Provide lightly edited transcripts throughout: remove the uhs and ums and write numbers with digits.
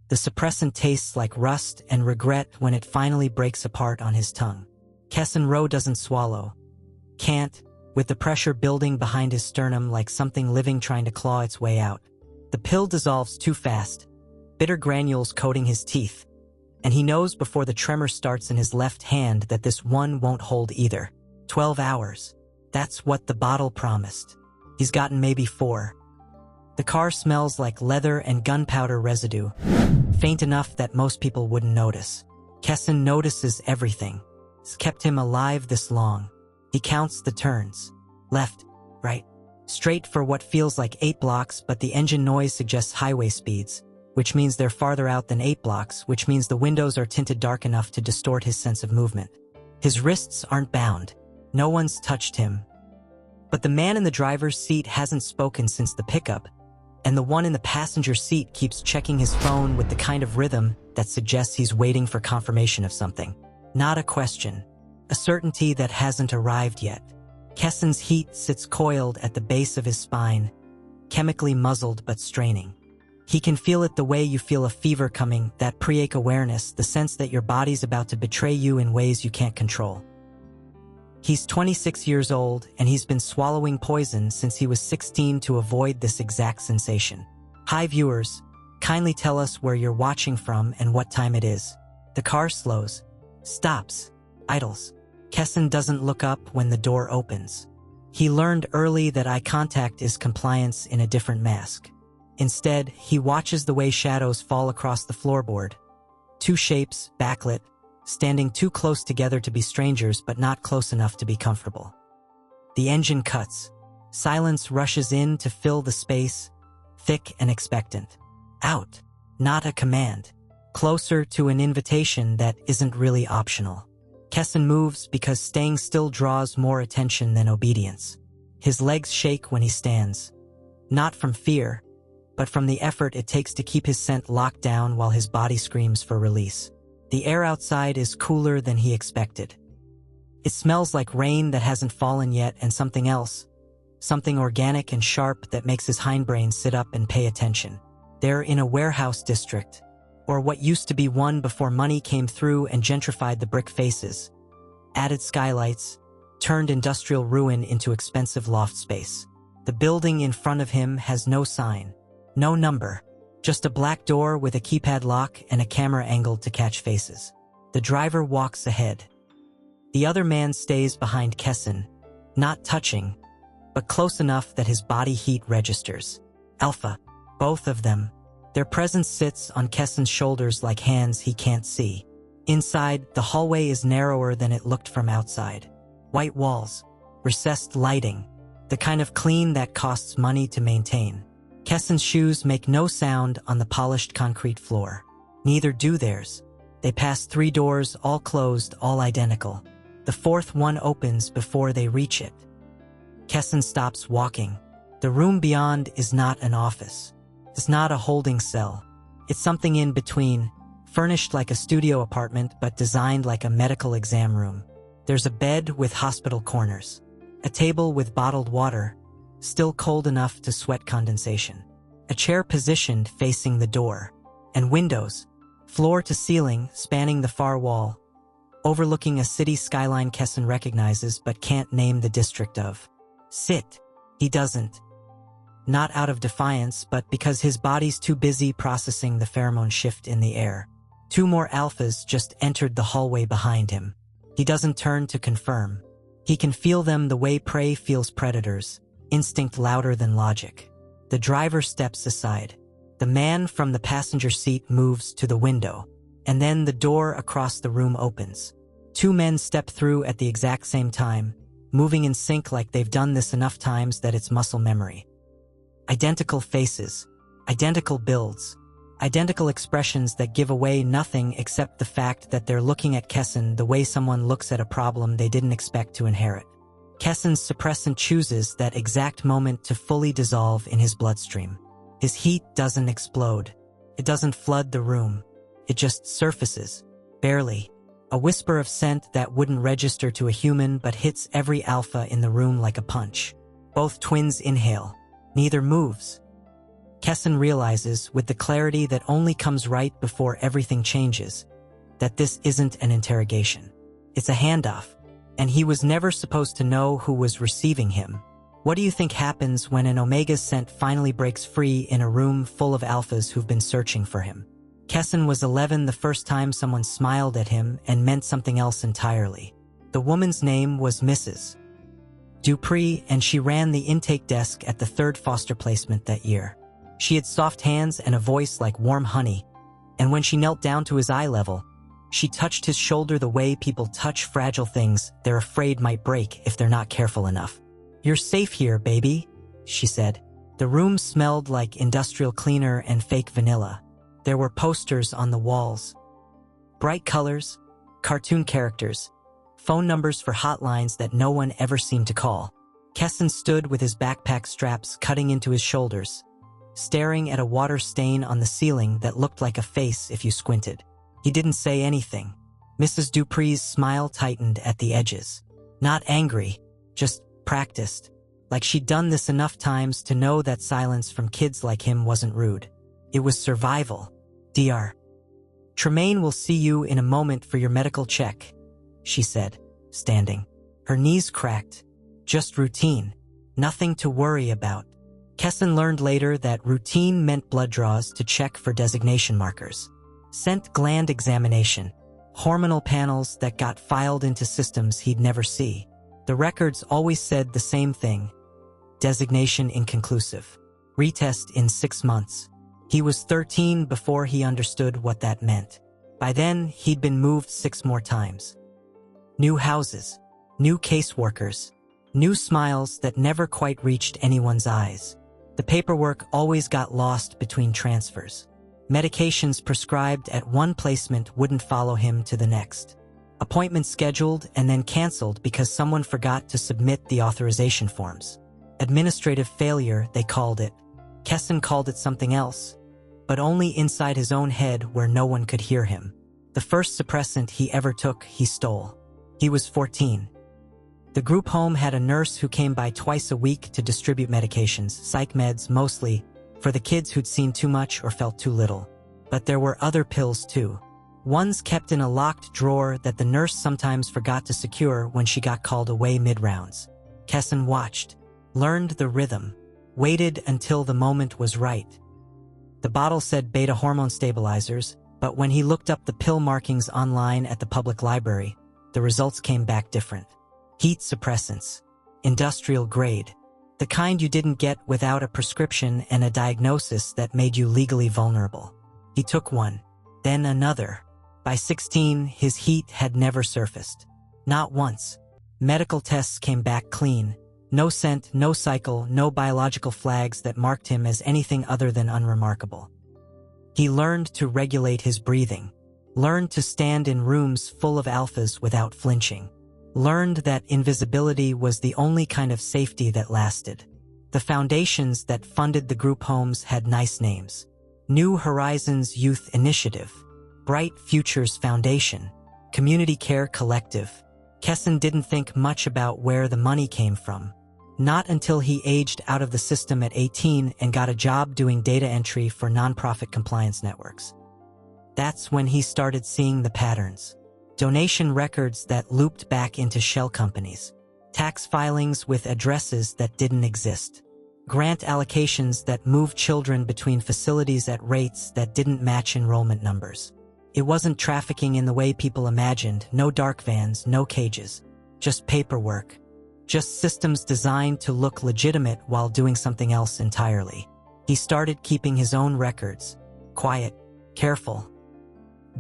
The suppressant tastes like rust and regret when it finally breaks apart on his tongue. Kessan Roe doesn't swallow. Can't, with the pressure building behind his sternum like something living trying to claw its way out. The pill dissolves too fast, bitter granules coating his teeth, and he knows before the tremor starts in his left hand that this one won't hold either. 12 hours. That's what the bottle promised. He's gotten maybe 4. The car smells like leather and gunpowder residue, faint enough that most people wouldn't notice. Kessan notices everything. It's kept him alive this long. He counts the turns. Left, right, straight for what feels like 8 blocks, but the engine noise suggests highway speeds, which means they're farther out than 8 blocks, which means the windows are tinted dark enough to distort his sense of movement. His wrists aren't bound. No one's touched him. But the man in the driver's seat hasn't spoken since the pickup, and the one in the passenger seat keeps checking his phone with the kind of rhythm that suggests he's waiting for confirmation of something. Not a question. A certainty that hasn't arrived yet. Kessan's heat sits coiled at the base of his spine, chemically muzzled but straining. He can feel it the way you feel a fever coming, that pre-ache awareness, the sense that your body's about to betray you in ways you can't control. He's 26 years old, and he's been swallowing poison since he was 16 to avoid this exact sensation. Hi viewers, kindly tell us where you're watching from and what time it is. The car slows, stops, idles. Kessan doesn't look up when the door opens. He learned early that eye contact is compliance in a different mask. Instead, he watches the way shadows fall across the floorboard. 2 shapes, backlit, standing too close together to be strangers but not close enough to be comfortable. The engine cuts. Silence rushes in to fill the space, thick and expectant. Out, not a command. Closer to an invitation that isn't really optional. Kessan moves because staying still draws more attention than obedience. His legs shake when he stands. Not from fear, but from the effort it takes to keep his scent locked down while his body screams for release. The air outside is cooler than he expected. It smells like rain that hasn't fallen yet and something else. Something organic and sharp that makes his hindbrain sit up and pay attention. They're in a warehouse district, or what used to be one before money came through and gentrified the brick faces. Added skylights, turned industrial ruin into expensive loft space. The building in front of him has no sign, no number. Just a black door with a keypad lock and a camera angled to catch faces. The driver walks ahead. The other man stays behind Kessan, not touching, but close enough that his body heat registers. Alpha, both of them. Their presence sits on Kessan's shoulders like hands he can't see. Inside, the hallway is narrower than it looked from outside. White walls, recessed lighting, the kind of clean that costs money to maintain. Kessan's shoes make no sound on the polished concrete floor. Neither do theirs. They pass 3 doors, all closed, all identical. The 4th one opens before they reach it. Kessan stops walking. The room beyond is not an office. It's not a holding cell. It's something in between, furnished like a studio apartment but designed like a medical exam room. There's a bed with hospital corners. A table with bottled water, still cold enough to sweat condensation. A chair positioned facing the door. And windows, floor to ceiling, spanning the far wall, overlooking a city skyline Kessan recognizes but can't name the district of. Sit. He doesn't. Not out of defiance, but because his body's too busy processing the pheromone shift in the air. 2 more alphas just entered the hallway behind him. He doesn't turn to confirm. He can feel them the way prey feels predators. Instinct louder than logic. The driver steps aside. The man from the passenger seat moves to the window, and then the door across the room opens. 2 men step through at the exact same time, moving in sync like they've done this enough times that it's muscle memory. Identical faces, identical builds, identical expressions that give away nothing except the fact that they're looking at Kessan the way someone looks at a problem they didn't expect to inherit. Kessan's suppressant chooses that exact moment to fully dissolve in his bloodstream. His heat doesn't explode. It doesn't flood the room. It just surfaces, barely. A whisper of scent that wouldn't register to a human but hits every alpha in the room like a punch. Both twins inhale. Neither moves. Kessan realizes, with the clarity that only comes right before everything changes, that this isn't an interrogation. It's a handoff, and he was never supposed to know who was receiving him. What do you think happens when an Omega scent finally breaks free in a room full of alphas who've been searching for him? Kessan was 11 the first time someone smiled at him and meant something else entirely. The woman's name was Mrs. Dupree, and she ran the intake desk at the 3rd foster placement that year. She had soft hands and a voice like warm honey, and when she knelt down to his eye level, she touched his shoulder the way people touch fragile things they're afraid might break if they're not careful enough. "You're safe here, baby," she said. The room smelled like industrial cleaner and fake vanilla. There were posters on the walls. Bright colors, cartoon characters, phone numbers for hotlines that no one ever seemed to call. Kessan stood with his backpack straps cutting into his shoulders, staring at a water stain on the ceiling that looked like a face if you squinted. He didn't say anything. Mrs. Dupree's smile tightened at the edges. Not angry, just practiced, like she'd done this enough times to know that silence from kids like him wasn't rude. It was survival. "Dr. Tremaine will see you in a moment for your medical check," she said, standing. Her knees cracked. Just routine. Nothing to worry about. Kessan learned later that routine meant blood draws to check for designation markers, scent gland examination, hormonal panels that got filed into systems he'd never see. The records always said the same thing: designation inconclusive. Retest in 6 months. He was 13 before he understood what that meant. By then, he'd been moved 6 more times. New houses, new caseworkers, new smiles that never quite reached anyone's eyes. The paperwork always got lost between transfers. Medications prescribed at one placement wouldn't follow him to the next. Appointments scheduled and then canceled because someone forgot to submit the authorization forms. Administrative failure, they called it. Kessan called it something else, but only inside his own head where no one could hear him. The first suppressant he ever took, he stole. He was 14. The group home had a nurse who came by twice a week to distribute medications, psych meds mostly, for the kids who'd seen too much or felt too little. But there were other pills too. Ones kept in a locked drawer that the nurse sometimes forgot to secure when she got called away mid-rounds. Kessan watched, learned the rhythm, waited until the moment was right. The bottle said beta hormone stabilizers, but when he looked up the pill markings online at the public library, the results came back different. Heat suppressants. Industrial grade. The kind you didn't get without a prescription and a diagnosis that made you legally vulnerable. He took one, then another. By 16, his heat had never surfaced. Not once. Medical tests came back clean. No scent, no cycle, no biological flags that marked him as anything other than unremarkable. He learned to regulate his breathing. Learned to stand in rooms full of alphas without flinching. Learned that invisibility was the only kind of safety that lasted. The foundations that funded the group homes had nice names. New Horizons Youth Initiative, Bright Futures Foundation, Community Care Collective. Kessan didn't think much about where the money came from. Not until he aged out of the system at 18 and got a job doing data entry for nonprofit compliance networks. That's when he started seeing the patterns. Donation records that looped back into shell companies. Tax filings with addresses that didn't exist. Grant allocations that moved children between facilities at rates that didn't match enrollment numbers. It wasn't trafficking in the way people imagined, no dark vans, no cages. Just paperwork. Just systems designed to look legitimate while doing something else entirely. He started keeping his own records. Quiet, careful.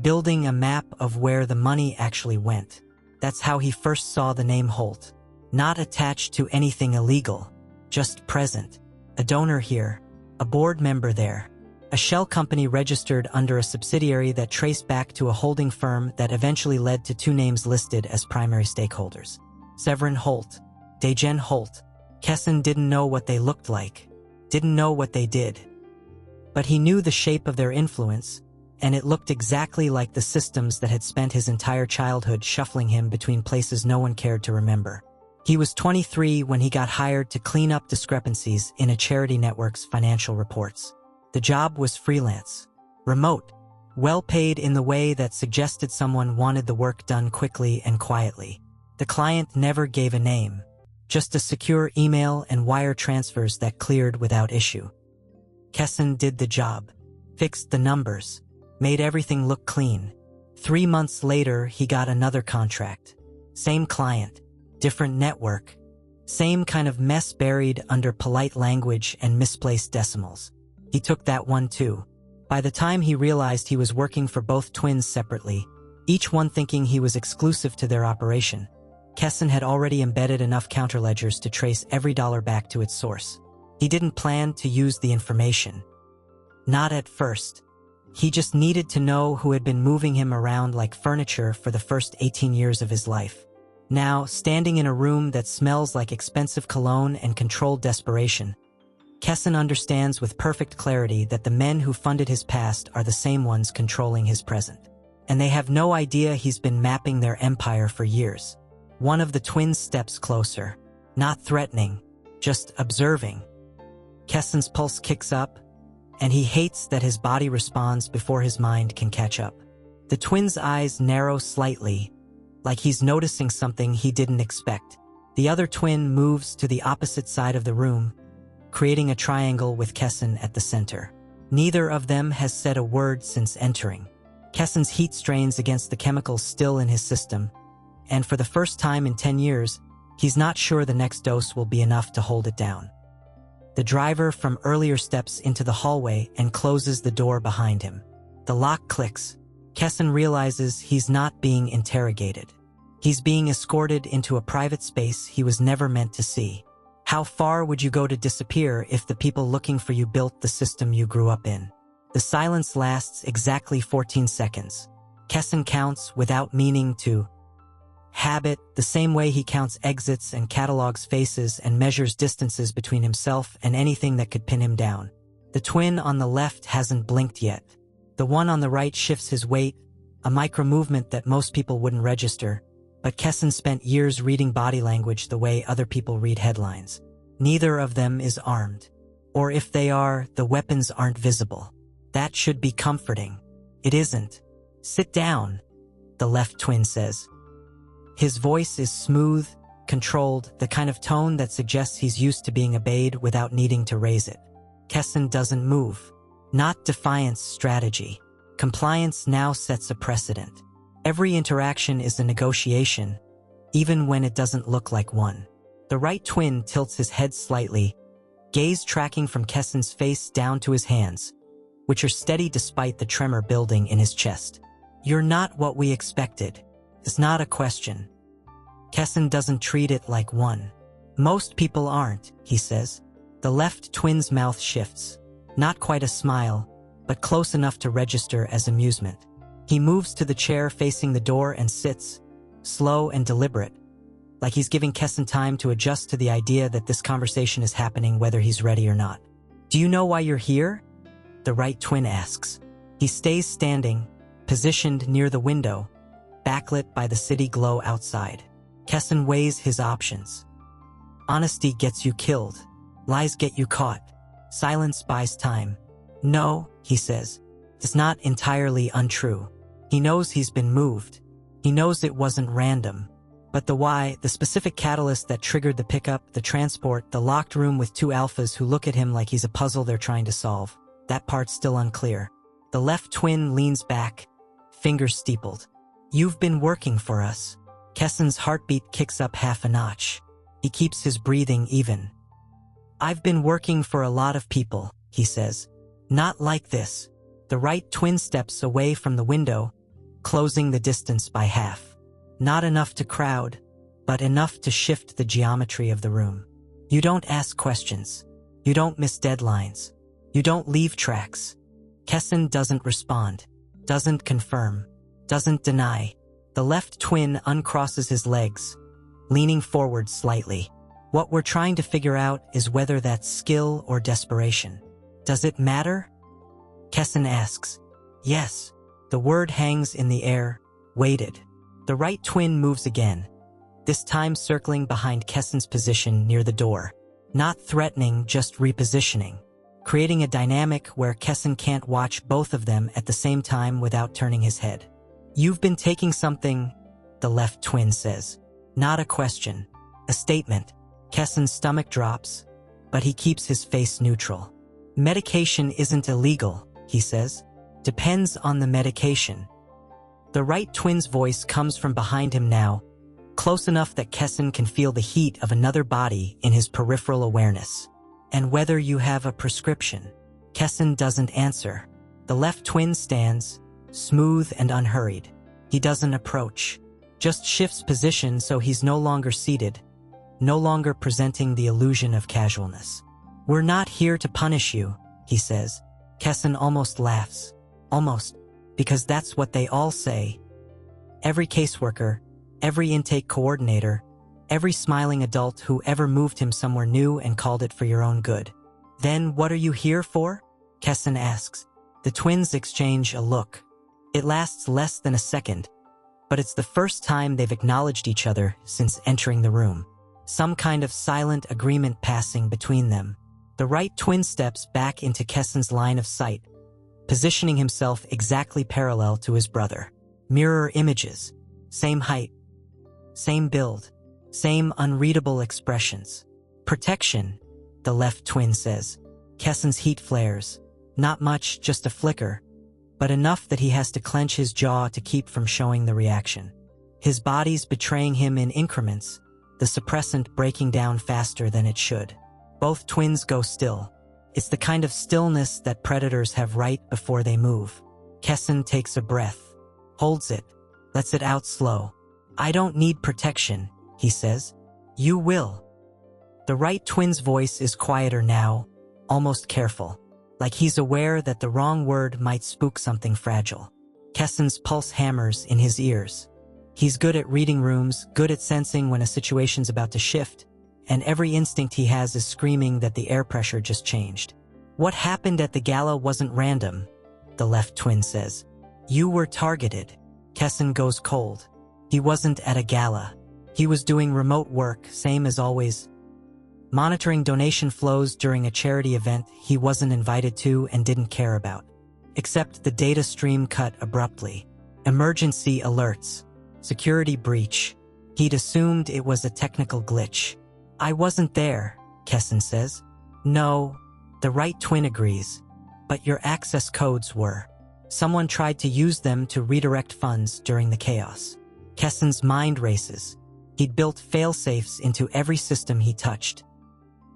Building a map of where the money actually went. That's how he first saw the name Holt. Not attached to anything illegal, just present. A donor here, a board member there. A shell company registered under a subsidiary that traced back to a holding firm that eventually led to 2 names listed as primary stakeholders. Sevrin Holt, Daegen Holt. Kessan didn't know what they looked like, didn't know what they did. But he knew the shape of their influence, and it looked exactly like the systems that had spent his entire childhood shuffling him between places no one cared to remember. He was 23 when he got hired to clean up discrepancies in a charity network's financial reports. The job was freelance, remote, well paid in the way that suggested someone wanted the work done quickly and quietly. The client never gave a name, just a secure email and wire transfers that cleared without issue. Kessan did the job, fixed the numbers, made everything look clean. 3 months later, he got another contract. Same client, different network, same kind of mess buried under polite language and misplaced decimals. He took that one too. By the time he realized he was working for both twins separately, each one thinking he was exclusive to their operation, Kessan had already embedded enough counterledgers to trace every dollar back to its source. He didn't plan to use the information. Not at first. He just needed to know who had been moving him around like furniture for the first 18 years of his life. Now, standing in a room that smells like expensive cologne and controlled desperation, Kessan understands with perfect clarity that the men who funded his past are the same ones controlling his present. And they have no idea he's been mapping their empire for years. One of the twins steps closer, not threatening, just observing. Kessan's pulse kicks up, and he hates that his body responds before his mind can catch up. The twin's eyes narrow slightly, like he's noticing something he didn't expect. The other twin moves to the opposite side of the room, creating a triangle with Kessan at the center. Neither of them has said a word since entering. Kessan's heat strains against the chemicals still in his system, and for the first time in 10 years, he's not sure the next dose will be enough to hold it down. The driver from earlier steps into the hallway and closes the door behind him. The lock clicks. Kessan realizes he's not being interrogated. He's being escorted into a private space he was never meant to see. How far would you go to disappear if the people looking for you built the system you grew up in? The silence lasts exactly 14 seconds. Kessan counts without meaning to. Habit, the same way he counts exits and catalogs faces and measures distances between himself and anything that could pin him down. The twin on the left hasn't blinked yet. The one on the right shifts his weight, a micro-movement that most people wouldn't register. But Kessan spent years reading body language the way other people read headlines. Neither of them is armed. Or if they are, the weapons aren't visible. That should be comforting. It isn't. Sit down, the left twin says. His voice is smooth, controlled, the kind of tone that suggests he's used to being obeyed without needing to raise it. Kessan doesn't move. Not defiance strategy. Compliance now sets a precedent. Every interaction is a negotiation, even when it doesn't look like one. The right twin tilts his head slightly, gaze tracking from Kessan's face down to his hands, which are steady despite the tremor building in his chest. You're not what we expected. It's not a question. Kessan doesn't treat it like one. Most people aren't, he says. The left twin's mouth shifts. Not quite a smile, but close enough to register as amusement. He moves to the chair facing the door and sits, slow and deliberate, like he's giving Kessan time to adjust to the idea that this conversation is happening whether he's ready or not. Do you know why you're here? The right twin asks. He stays standing, positioned near the window, backlit by the city glow outside. Kessan weighs his options. Honesty gets you killed. Lies get you caught. Silence buys time. No, he says. It's not entirely untrue. He knows he's been moved. He knows it wasn't random. But the why, the specific catalyst that triggered the pickup, the transport, the locked room with two alphas who look at him like he's a puzzle they're trying to solve, that part's still unclear. The left twin leans back, fingers steepled. You've been working for us. Kessan's heartbeat kicks up half a notch. He keeps his breathing even. I've been working for a lot of people, he says. Not like this. The right twin steps away from the window, closing the distance by half. Not enough to crowd, but enough to shift the geometry of the room. You don't ask questions. You don't miss deadlines. You don't leave tracks. Kessan doesn't respond, doesn't confirm, doesn't deny. The left twin uncrosses his legs, leaning forward slightly. What we're trying to figure out is whether that's skill or desperation. Does it matter? Kessan asks. Yes. The word hangs in the air, weighted. The right twin moves again, this time circling behind Kessan's position near the door. Not threatening, just repositioning. creating a dynamic where Kessan can't watch both of them at the same time without turning his head. "You've been taking something," the left twin says. Not a question, a statement. Kessan's stomach drops, but he keeps his face neutral. "Medication isn't illegal," he says. "Depends on the medication." The right twin's voice comes from behind him now, close enough that Kessan can feel the heat of another body in his peripheral awareness. "And whether you have a prescription." Kessan doesn't answer. The left twin stands, smooth and unhurried. He doesn't approach, just shifts position so he's no longer seated, no longer presenting the illusion of casualness. "We're not here to punish you," he says. Kessan almost laughs. Almost, because that's what they all say. Every caseworker, every intake coordinator, every smiling adult who ever moved him somewhere new and called it for your own good. "Then what are you here for?" Kessan asks. The twins exchange a look. It lasts less than a second, but it's the first time they've acknowledged each other since entering the room. Some kind of silent agreement passing between them. The right twin steps back into Kessan's line of sight, positioning himself exactly parallel to his brother. Mirror images. Same height. Same build. Same unreadable expressions. "Protection," the left twin says. Kessan's heat flares. Not much, just a flicker, but enough that he has to clench his jaw to keep from showing the reaction. His body's betraying him in increments, the suppressant breaking down faster than it should. Both twins go still. It's the kind of stillness that predators have right before they move. Kessan takes a breath, holds it, lets it out slow. "I don't need protection," he says. "You will." The right twin's voice is quieter now, almost careful, like he's aware that the wrong word might spook something fragile. Kessan's pulse hammers in his ears. He's good at reading rooms, good at sensing when a situation's about to shift, and every instinct he has is screaming that the air pressure just changed. "What happened at the gala wasn't random," the left twin says. "You were targeted." Kessan goes cold. He wasn't at a gala. He was doing remote work, same as always. Monitoring donation flows during a charity event he wasn't invited to and didn't care about. Except the data stream cut abruptly. Emergency alerts. Security breach. He'd assumed it was a technical glitch. "I wasn't there," Kessan says. "No," the right twin agrees. "But your access codes were. Someone tried to use them to redirect funds during the chaos." Kessan's mind races. He'd built fail-safes into every system he touched.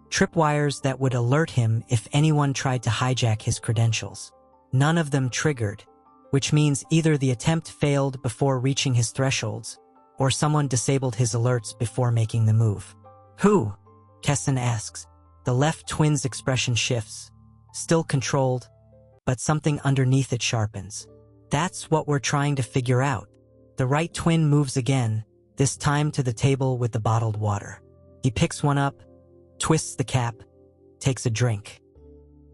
Tripwires that would alert him if anyone tried to hijack his credentials. None of them triggered, which means either the attempt failed before reaching his thresholds, or someone disabled his alerts before making the move. "Who?" Kessan asks. The left twin's expression shifts, still controlled, but something underneath it sharpens. "That's what we're trying to figure out." The right twin moves again, this time to the table with the bottled water. He picks one up, twists the cap, takes a drink.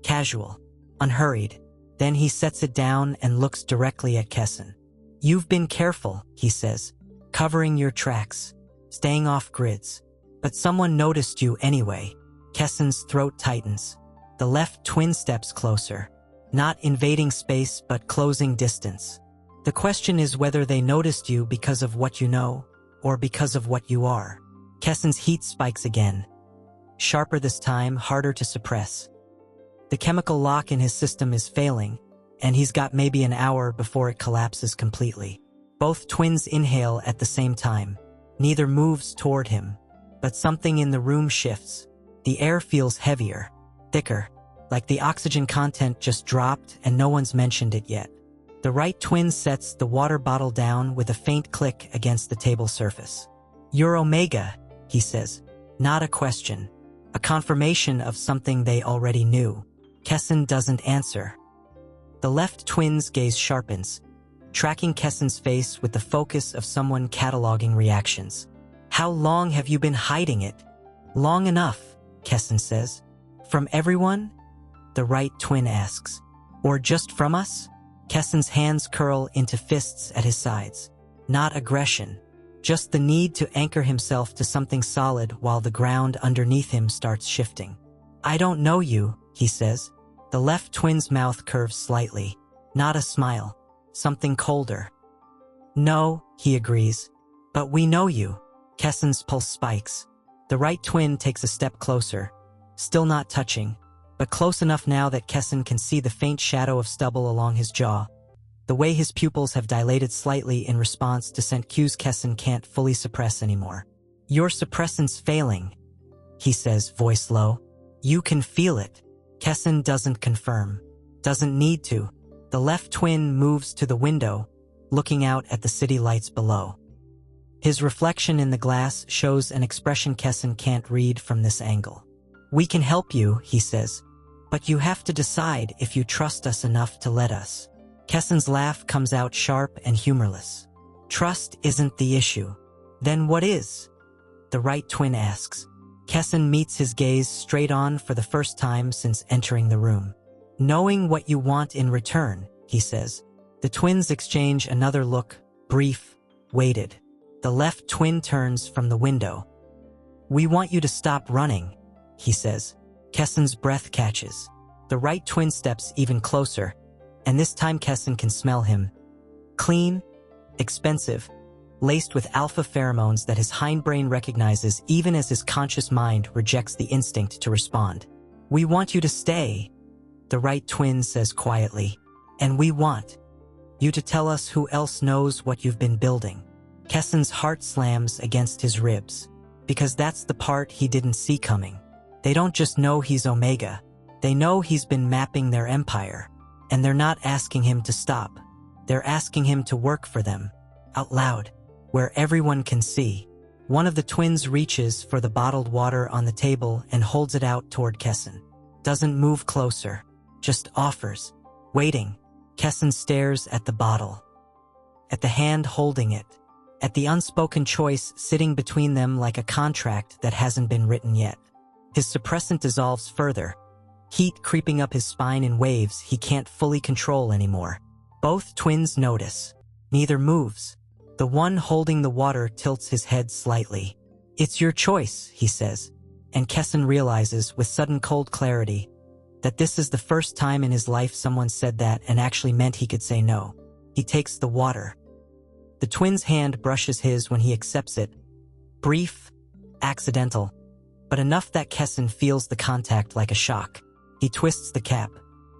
Casual, unhurried. Then he sets it down and looks directly at Kessan. "You've been careful," he says, "covering your tracks, staying off grids. But someone noticed you anyway." Kessan's throat tightens. The left twin steps closer, not invading space but closing distance. "The question is whether they noticed you because of what you know, or because of what you are." Kessan's heat spikes again. Sharper this time, harder to suppress. The chemical lock in his system is failing, and he's got maybe an hour before it collapses completely. Both twins inhale at the same time. Neither moves toward him, but something in the room shifts. The air feels heavier, thicker, like the oxygen content just dropped and no one's mentioned it yet. The right twin sets the water bottle down with a faint click against the table surface. "You're Omega," he says. Not a question. A confirmation of something they already knew. Kessan doesn't answer. The left twin's gaze sharpens, tracking Kessan's face with the focus of someone cataloging reactions. "How long have you been hiding it?" "Long enough," Kessan says. "From everyone?" the right twin asks. "Or just from us?" Kessan's hands curl into fists at his sides. Not aggression, just the need to anchor himself to something solid while the ground underneath him starts shifting. "I don't know you," he says. The left twin's mouth curves slightly. Not a smile. Something colder. No, he agrees. But we know you. Kessan's pulse spikes. The right twin takes a step closer. Still not touching, but close enough now that Kessan can see the faint shadow of stubble along his jaw. The way his pupils have dilated slightly in response to scent cues Kessan can't fully suppress anymore. Your suppressant's failing, he says, voice low. You can feel it. Kessan doesn't confirm. Doesn't need to. The left twin moves to the window, looking out at the city lights below. His reflection in the glass shows an expression Kessan can't read from this angle. We can help you, he says, but you have to decide if you trust us enough to let us. Kessan's laugh comes out sharp and humorless. Trust isn't the issue. Then what is? The right twin asks. Kessan meets his gaze straight on for the first time since entering the room. Knowing what you want in return, he says. The twins exchange another look, brief, weighted. The left twin turns from the window. We want you to stop running, he says. Kessan's breath catches. The right twin steps even closer, and this time Kessan can smell him. Clean, expensive, laced with alpha pheromones that his hindbrain recognizes even as his conscious mind rejects the instinct to respond. We want you to stay, the right twin says quietly. And we want you to tell us who else knows what you've been building. Kessan's heart slams against his ribs, because that's the part he didn't see coming. They don't just know he's Omega. They know he's been mapping their empire. And they're not asking him to stop. They're asking him to work for them, out loud, where everyone can see. One of the twins reaches for the bottled water on the table and holds it out toward Kessan. Doesn't move closer, just offers. Waiting, Kessan stares at the bottle, at the hand holding it, at the unspoken choice sitting between them like a contract that hasn't been written yet. His suppressant dissolves further, heat creeping up his spine in waves he can't fully control anymore. Both twins notice. Neither moves. The one holding the water tilts his head slightly. It's your choice, he says, and Kessan realizes with sudden cold clarity that this is the first time in his life someone said that and actually meant he could say no. He takes the water. The twin's hand brushes his when he accepts it. Brief, accidental, but enough that Kessan feels the contact like a shock. He twists the cap,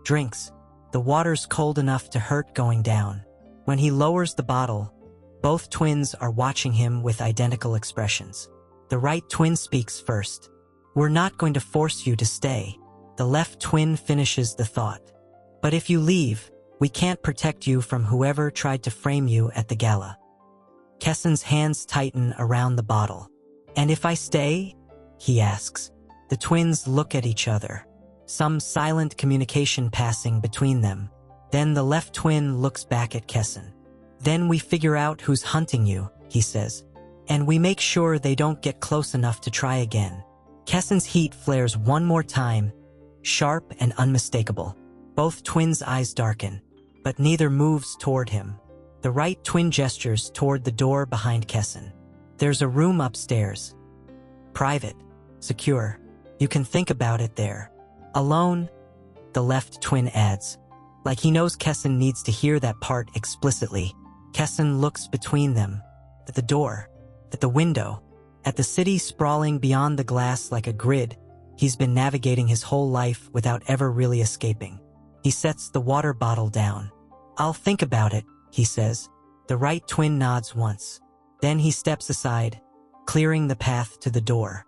drinks. The water's cold enough to hurt going down. When he lowers the bottle, both twins are watching him with identical expressions. The right twin speaks first. We're not going to force you to stay. The left twin finishes the thought. But if you leave, we can't protect you from whoever tried to frame you at the gala. Kessan's hands tighten around the bottle. And if I stay? He asks. The twins look at each other. Some silent communication passing between them. Then the left twin looks back at Kessan. Then we figure out who's hunting you, he says. And we make sure they don't get close enough to try again. Kessan's heat flares one more time, sharp and unmistakable. Both twins' eyes darken, but neither moves toward him. The right twin gestures toward the door behind Kessan. There's a room upstairs. Private, secure. You can think about it there. Alone, the left twin adds. Like he knows Kessan needs to hear that part explicitly. Kessan looks between them, at the door, at the window, at the city sprawling beyond the glass like a grid he's been navigating his whole life without ever really escaping. He sets the water bottle down. I'll think about it, he says. The right twin nods once. Then he steps aside, clearing the path to the door.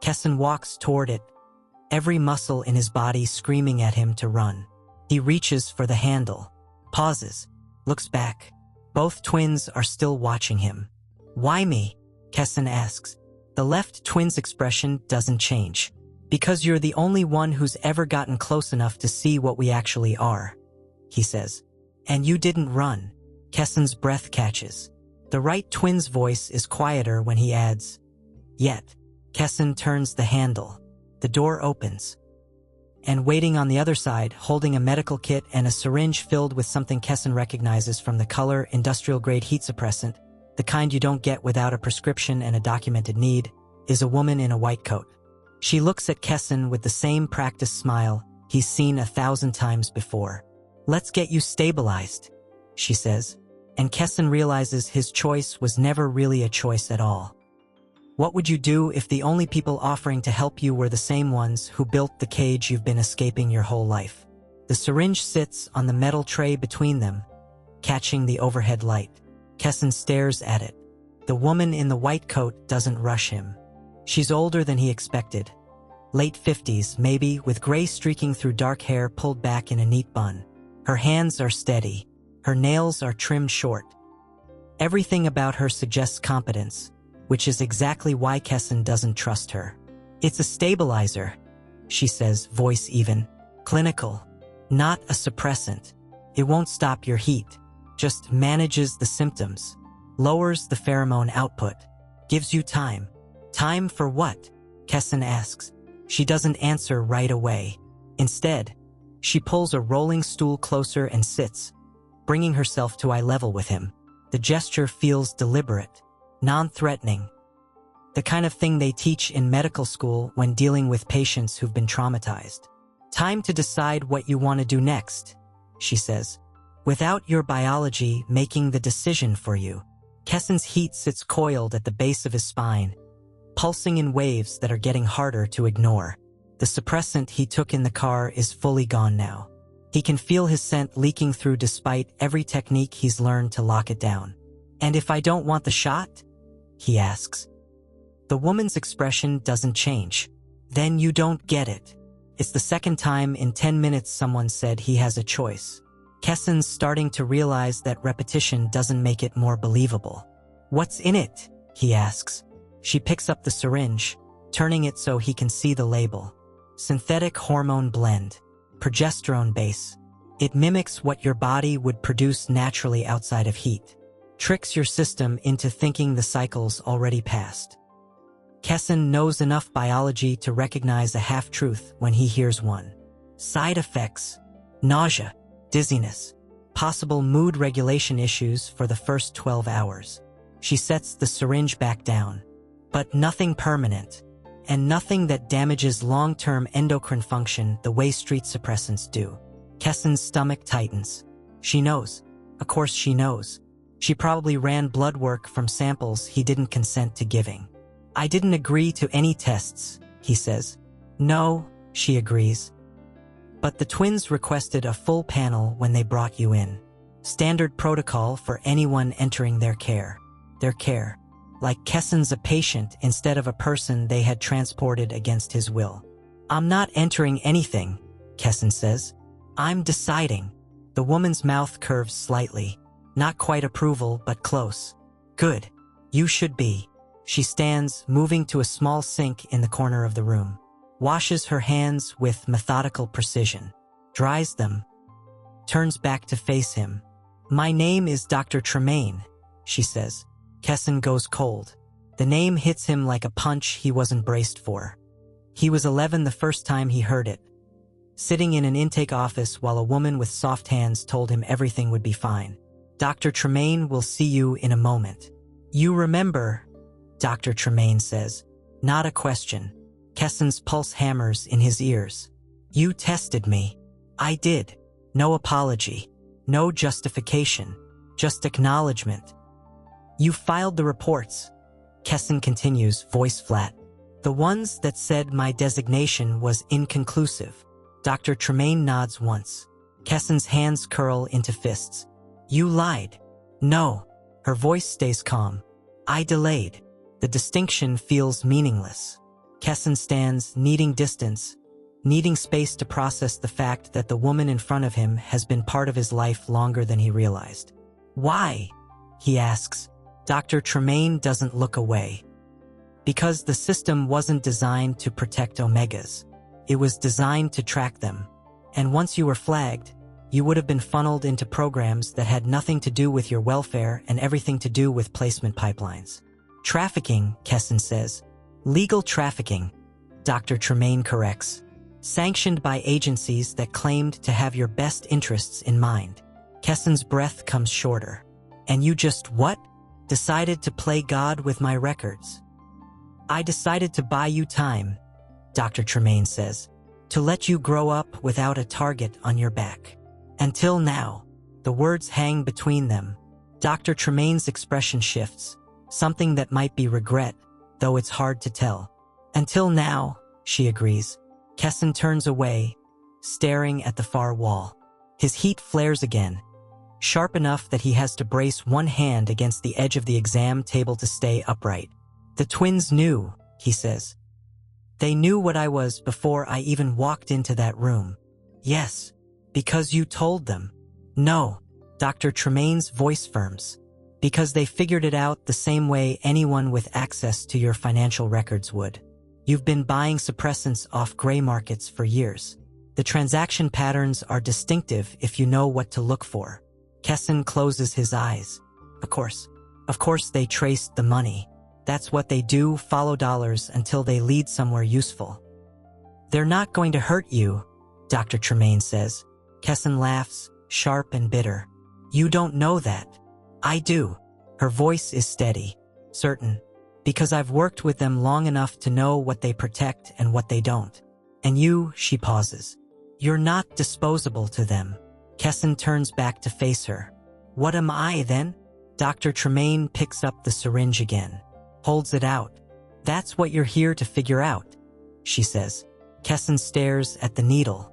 Kessan walks toward it, every muscle in his body screaming at him to run. He reaches for the handle, pauses, looks back. Both twins are still watching him. Why me? Kessan asks. The left twin's expression doesn't change. Because you're the only one who's ever gotten close enough to see what we actually are, he says. And you didn't run. Kessan's breath catches. The right twin's voice is quieter when he adds, yet. Kessan turns the handle. The door opens. And waiting on the other side, holding a medical kit and a syringe filled with something Kessan recognizes from the color, industrial-grade heat suppressant, the kind you don't get without a prescription and a documented need, is a woman in a white coat. She looks at Kessan with the same practiced smile he's seen 1,000 times before. "Let's get you stabilized," she says, and Kessan realizes his choice was never really a choice at all. What would you do if the only people offering to help you were the same ones who built the cage you've been escaping your whole life? The syringe sits on the metal tray between them, catching the overhead light. Kessan stares at it. The woman in the white coat doesn't rush him. She's older than he expected. Late 50s, maybe, with gray streaking through dark hair pulled back in a neat bun. Her hands are steady. Her nails are trimmed short. Everything about her suggests competence, which is exactly why Kessan doesn't trust her. "It's a stabilizer," she says, voice even. "Clinical. Not a suppressant. It won't stop your heat. Just manages the symptoms. Lowers the pheromone output. Gives you time." "Time for what?" Kessan asks. She doesn't answer right away. Instead, she pulls a rolling stool closer and sits, bringing herself to eye level with him. The gesture feels deliberate, non-threatening. The kind of thing they teach in medical school when dealing with patients who've been traumatized. "Time to decide what you want to do next," she says, without your biology making the decision for you. Kessan's heat sits coiled at the base of his spine, pulsing in waves that are getting harder to ignore. The suppressant he took in the car is fully gone now. He can feel his scent leaking through despite every technique he's learned to lock it down. "And if I don't want the shot?" he asks. The woman's expression doesn't change. "Then you don't get it." It's the second time in 10 minutes someone said he has a choice. Kessan's starting to realize that repetition doesn't make it more believable. "What's in it?" he asks. She picks up the syringe, turning it so he can see the label. "Synthetic hormone blend. Progesterone base. It mimics what your body would produce naturally outside of heat. Tricks your system into thinking the cycle's already passed." Kessan knows enough biology to recognize a half-truth when he hears one. Side effects: nausea, dizziness, possible mood regulation issues for the first 12 hours. She sets the syringe back down. But nothing permanent, and nothing that damages long-term endocrine function the way street suppressants do. Kessan's stomach tightens. She knows. Of course she knows. She probably ran blood work from samples he didn't consent to giving. "I didn't agree to any tests," he says. "No," she agrees. "But the twins requested a full panel when they brought you in. Standard protocol for anyone entering their care." Their care. Like Kessan's a patient instead of a person they had transported against his will. "I'm not entering anything," Kessan says. "I'm deciding." The woman's mouth curves slightly. Not quite approval, but close. "Good. You should be." She stands, moving to a small sink in the corner of the room. Washes her hands with methodical precision. Dries them. Turns back to face him. "My name is Dr. Tremaine," she says. Kessan goes cold. The name hits him like a punch he wasn't braced for. He was 11 the first time he heard it. Sitting in an intake office while a woman with soft hands told him everything would be fine. "Dr. Tremaine will see you in a moment." "You remember," Dr. Tremaine says. Not a question. Kessan's pulse hammers in his ears. "You tested me." "I did." No apology. No justification. Just acknowledgement. "You filed the reports," Kessan continues, voice flat. "The ones that said my designation was inconclusive." Dr. Tremaine nods once. Kessan's hands curl into fists. "You lied." "No." Her voice stays calm. "I delayed." The distinction feels meaningless. Kessan stands, needing distance, needing space to process the fact that the woman in front of him has been part of his life longer than he realized. "Why?" he asks. Dr. Tremaine doesn't look away. "Because the system wasn't designed to protect omegas. It was designed to track them. And once you were flagged, you would have been funneled into programs that had nothing to do with your welfare and everything to do with placement pipelines." "Trafficking," Kessan says. "Legal trafficking," Dr. Tremaine corrects. "Sanctioned by agencies that claimed to have your best interests in mind." Kessan's breath comes shorter. "And you just what?" "Decided to play God with my records." "I decided to buy you time," Dr. Tremaine says. To let you grow up without a target on your back. Until now. The words hang between them. Dr. Tremaine's expression shifts. Something that might be regret, though it's hard to tell. Until now, she agrees. Kessan turns away, staring at the far wall. His heat flares again, sharp enough that he has to brace one hand against the edge of the exam table to stay upright. The twins knew, he says. They knew what I was before I even walked into that room. Yes, because you told them. No, Dr. Tremaine's voice firms. Because they figured it out the same way anyone with access to your financial records would. You've been buying suppressants off gray markets for years. The transaction patterns are distinctive if you know what to look for. Kessan closes his eyes. Of course they traced the money. That's what they do, follow dollars until they lead somewhere useful. They're not going to hurt you, Dr. Tremaine says. Kessan laughs, sharp and bitter. You don't know that. I do. Her voice is steady, certain, because I've worked with them long enough to know what they protect and what they don't. And you, she pauses. You're not disposable to them. Kessan turns back to face her. What am I then? Dr. Tremaine picks up the syringe again, holds it out. That's what you're here to figure out, she says. Kessan stares at the needle,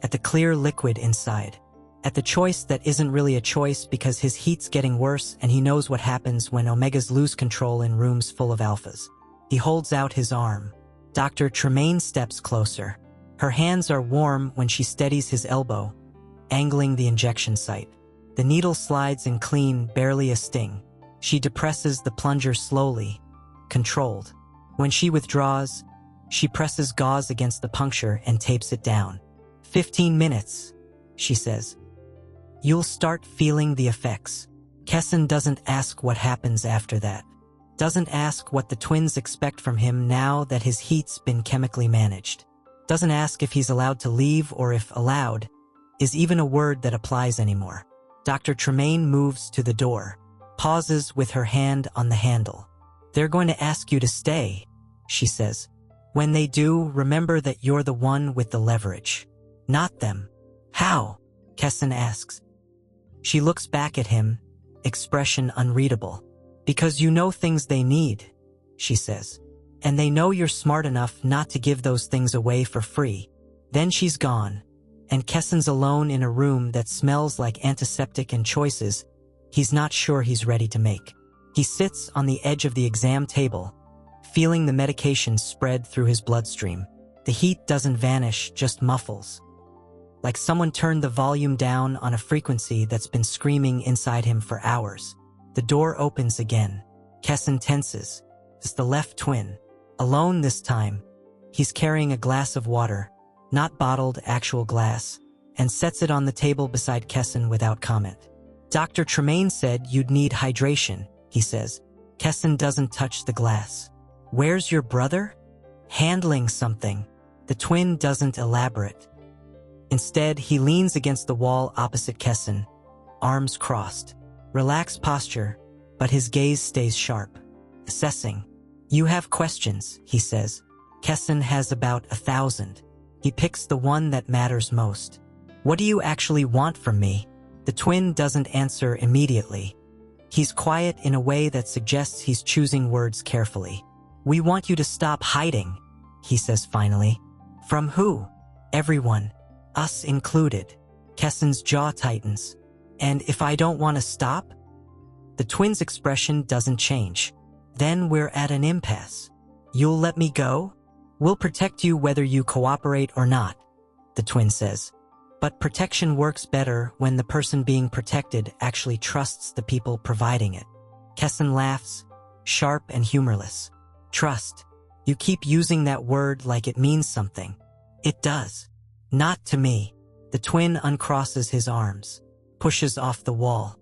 at the clear liquid inside, at the choice that isn't really a choice because his heat's getting worse and he knows what happens when omegas lose control in rooms full of alphas. He holds out his arm. Dr. Tremaine steps closer. Her hands are warm when she steadies his elbow, angling the injection site. The needle slides in clean, barely a sting. She depresses the plunger slowly, controlled. When she withdraws, she presses gauze against the puncture and tapes it down. 15 minutes, she says. You'll start feeling the effects. Kessan doesn't ask what happens after that. Doesn't ask what the twins expect from him now that his heat's been chemically managed. Doesn't ask if he's allowed to leave or if allowed is even a word that applies anymore. Dr. Tremaine moves to the door, pauses with her hand on the handle. They're going to ask you to stay, she says. When they do, remember that you're the one with the leverage, not them. How? Kessan asks. She looks back at him, expression unreadable. Because you know things they need, she says. And they know you're smart enough not to give those things away for free. Then she's gone, and Kessan's alone in a room that smells like antiseptic and choices he's not sure he's ready to make. He sits on the edge of the exam table, feeling the medication spread through his bloodstream. The heat doesn't vanish, just muffles. Like someone turned the volume down on a frequency that's been screaming inside him for hours. The door opens again. Kessan tenses. It's the left twin. Alone this time. He's carrying a glass of water, not bottled, actual glass, and sets it on the table beside Kessan without comment. Dr. Tremaine said you'd need hydration, he says. Kessan doesn't touch the glass. Where's your brother? Handling something. The twin doesn't elaborate. Instead, he leans against the wall opposite Kessan, arms crossed. Relaxed posture, but his gaze stays sharp, assessing. You have questions, he says. Kessan has about 1,000. He picks the one that matters most. What do you actually want from me? The twin doesn't answer immediately. He's quiet in a way that suggests he's choosing words carefully. We want you to stop hiding, he says finally. From who? Everyone. Us included. Kessan's jaw tightens. And if I don't want to stop? The twin's expression doesn't change. Then we're at an impasse. You'll let me go? We'll protect you whether you cooperate or not, the twin says. But protection works better when the person being protected actually trusts the people providing it. Kessan laughs, sharp and humorless. Trust. You keep using that word like it means something. It does. Not to me. The twin uncrosses his arms, pushes off the wall.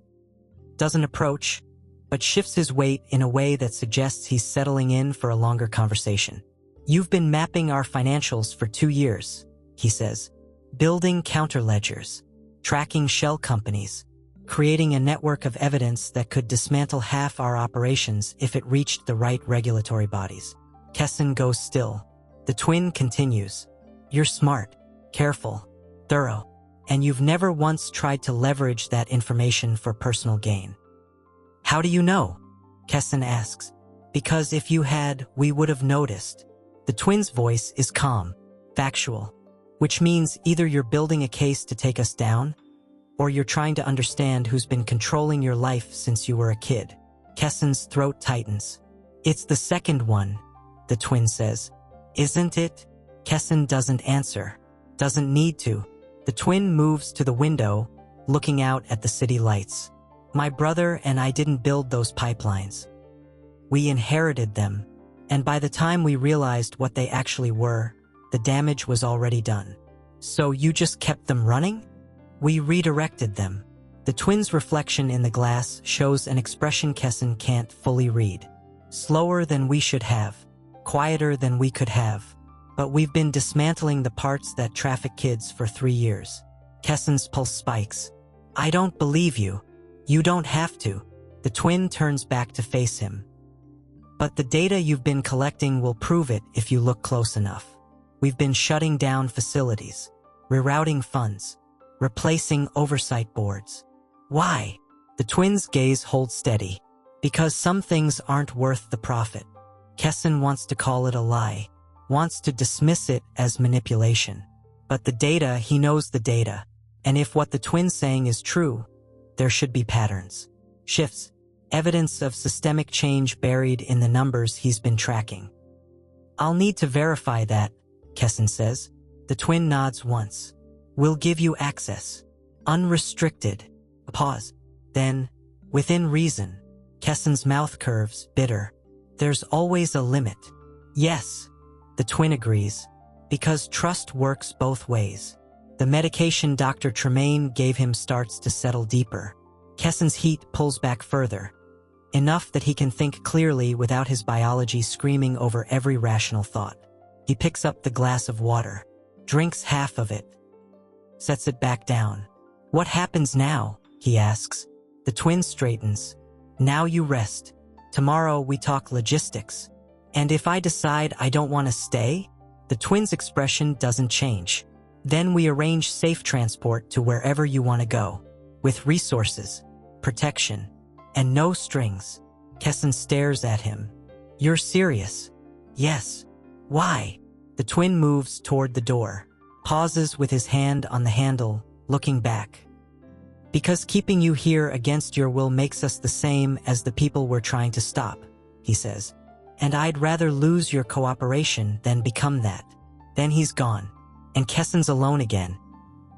Doesn't approach, but shifts his weight in a way that suggests he's settling in for a longer conversation. You've been mapping our financials for 2 years, he says. Building counterledgers, tracking shell companies, creating a network of evidence that could dismantle half our operations if it reached the right regulatory bodies. Kessan goes still. The twin continues. You're smart, careful, thorough, and you've never once tried to leverage that information for personal gain. How do you know? Kessan asks. Because if you had, we would have noticed. The twins' voice is calm, factual, which means either you're building a case to take us down, or you're trying to understand who's been controlling your life since you were a kid. Kessan's throat tightens. It's the second one, the twin says. Isn't it? Kessan doesn't answer. Doesn't need to. The twin moves to the window, looking out at the city lights. My brother and I didn't build those pipelines. We inherited them, and by the time we realized what they actually were, the damage was already done. So you just kept them running? We redirected them. The twins' reflection in the glass shows an expression Kessan can't fully read. Slower than we should have, quieter than we could have. But we've been dismantling the parts that traffic kids for 3 years. Kessan's pulse spikes. I don't believe you. You don't have to. The twin turns back to face him. But the data you've been collecting will prove it if you look close enough. We've been shutting down facilities, rerouting funds, replacing oversight boards. Why? The twins' gaze holds steady. Because some things aren't worth the profit. Kessan wants to call it a lie, wants to dismiss it as manipulation. But the data, he knows the data. And if what the twin's saying is true, there should be patterns, shifts, evidence of systemic change buried in the numbers he's been tracking. I'll need to verify that, Kessan says. The twin nods once. We'll give you access. Unrestricted. A pause. Then, within reason. Kessan's mouth curves, bitter. There's always a limit. Yes, the twin agrees. Because trust works both ways. The medication Dr. Tremaine gave him starts to settle deeper. Kessan's heat pulls back further. Enough that he can think clearly without his biology screaming over every rational thought. He picks up the glass of water, drinks half of it, sets it back down. What happens now? He asks. The twin straightens. Now you rest. Tomorrow we talk logistics. And if I decide I don't want to stay, the twin's expression doesn't change. Then we arrange safe transport to wherever you want to go, with resources, protection, and no strings. Kessan stares at him. You're serious? Yes. Why? The twin moves toward the door, pauses with his hand on the handle, looking back. Because keeping you here against your will makes us the same as the people we're trying to stop, he says. And I'd rather lose your cooperation than become that. Then he's gone, and Kessan's alone again,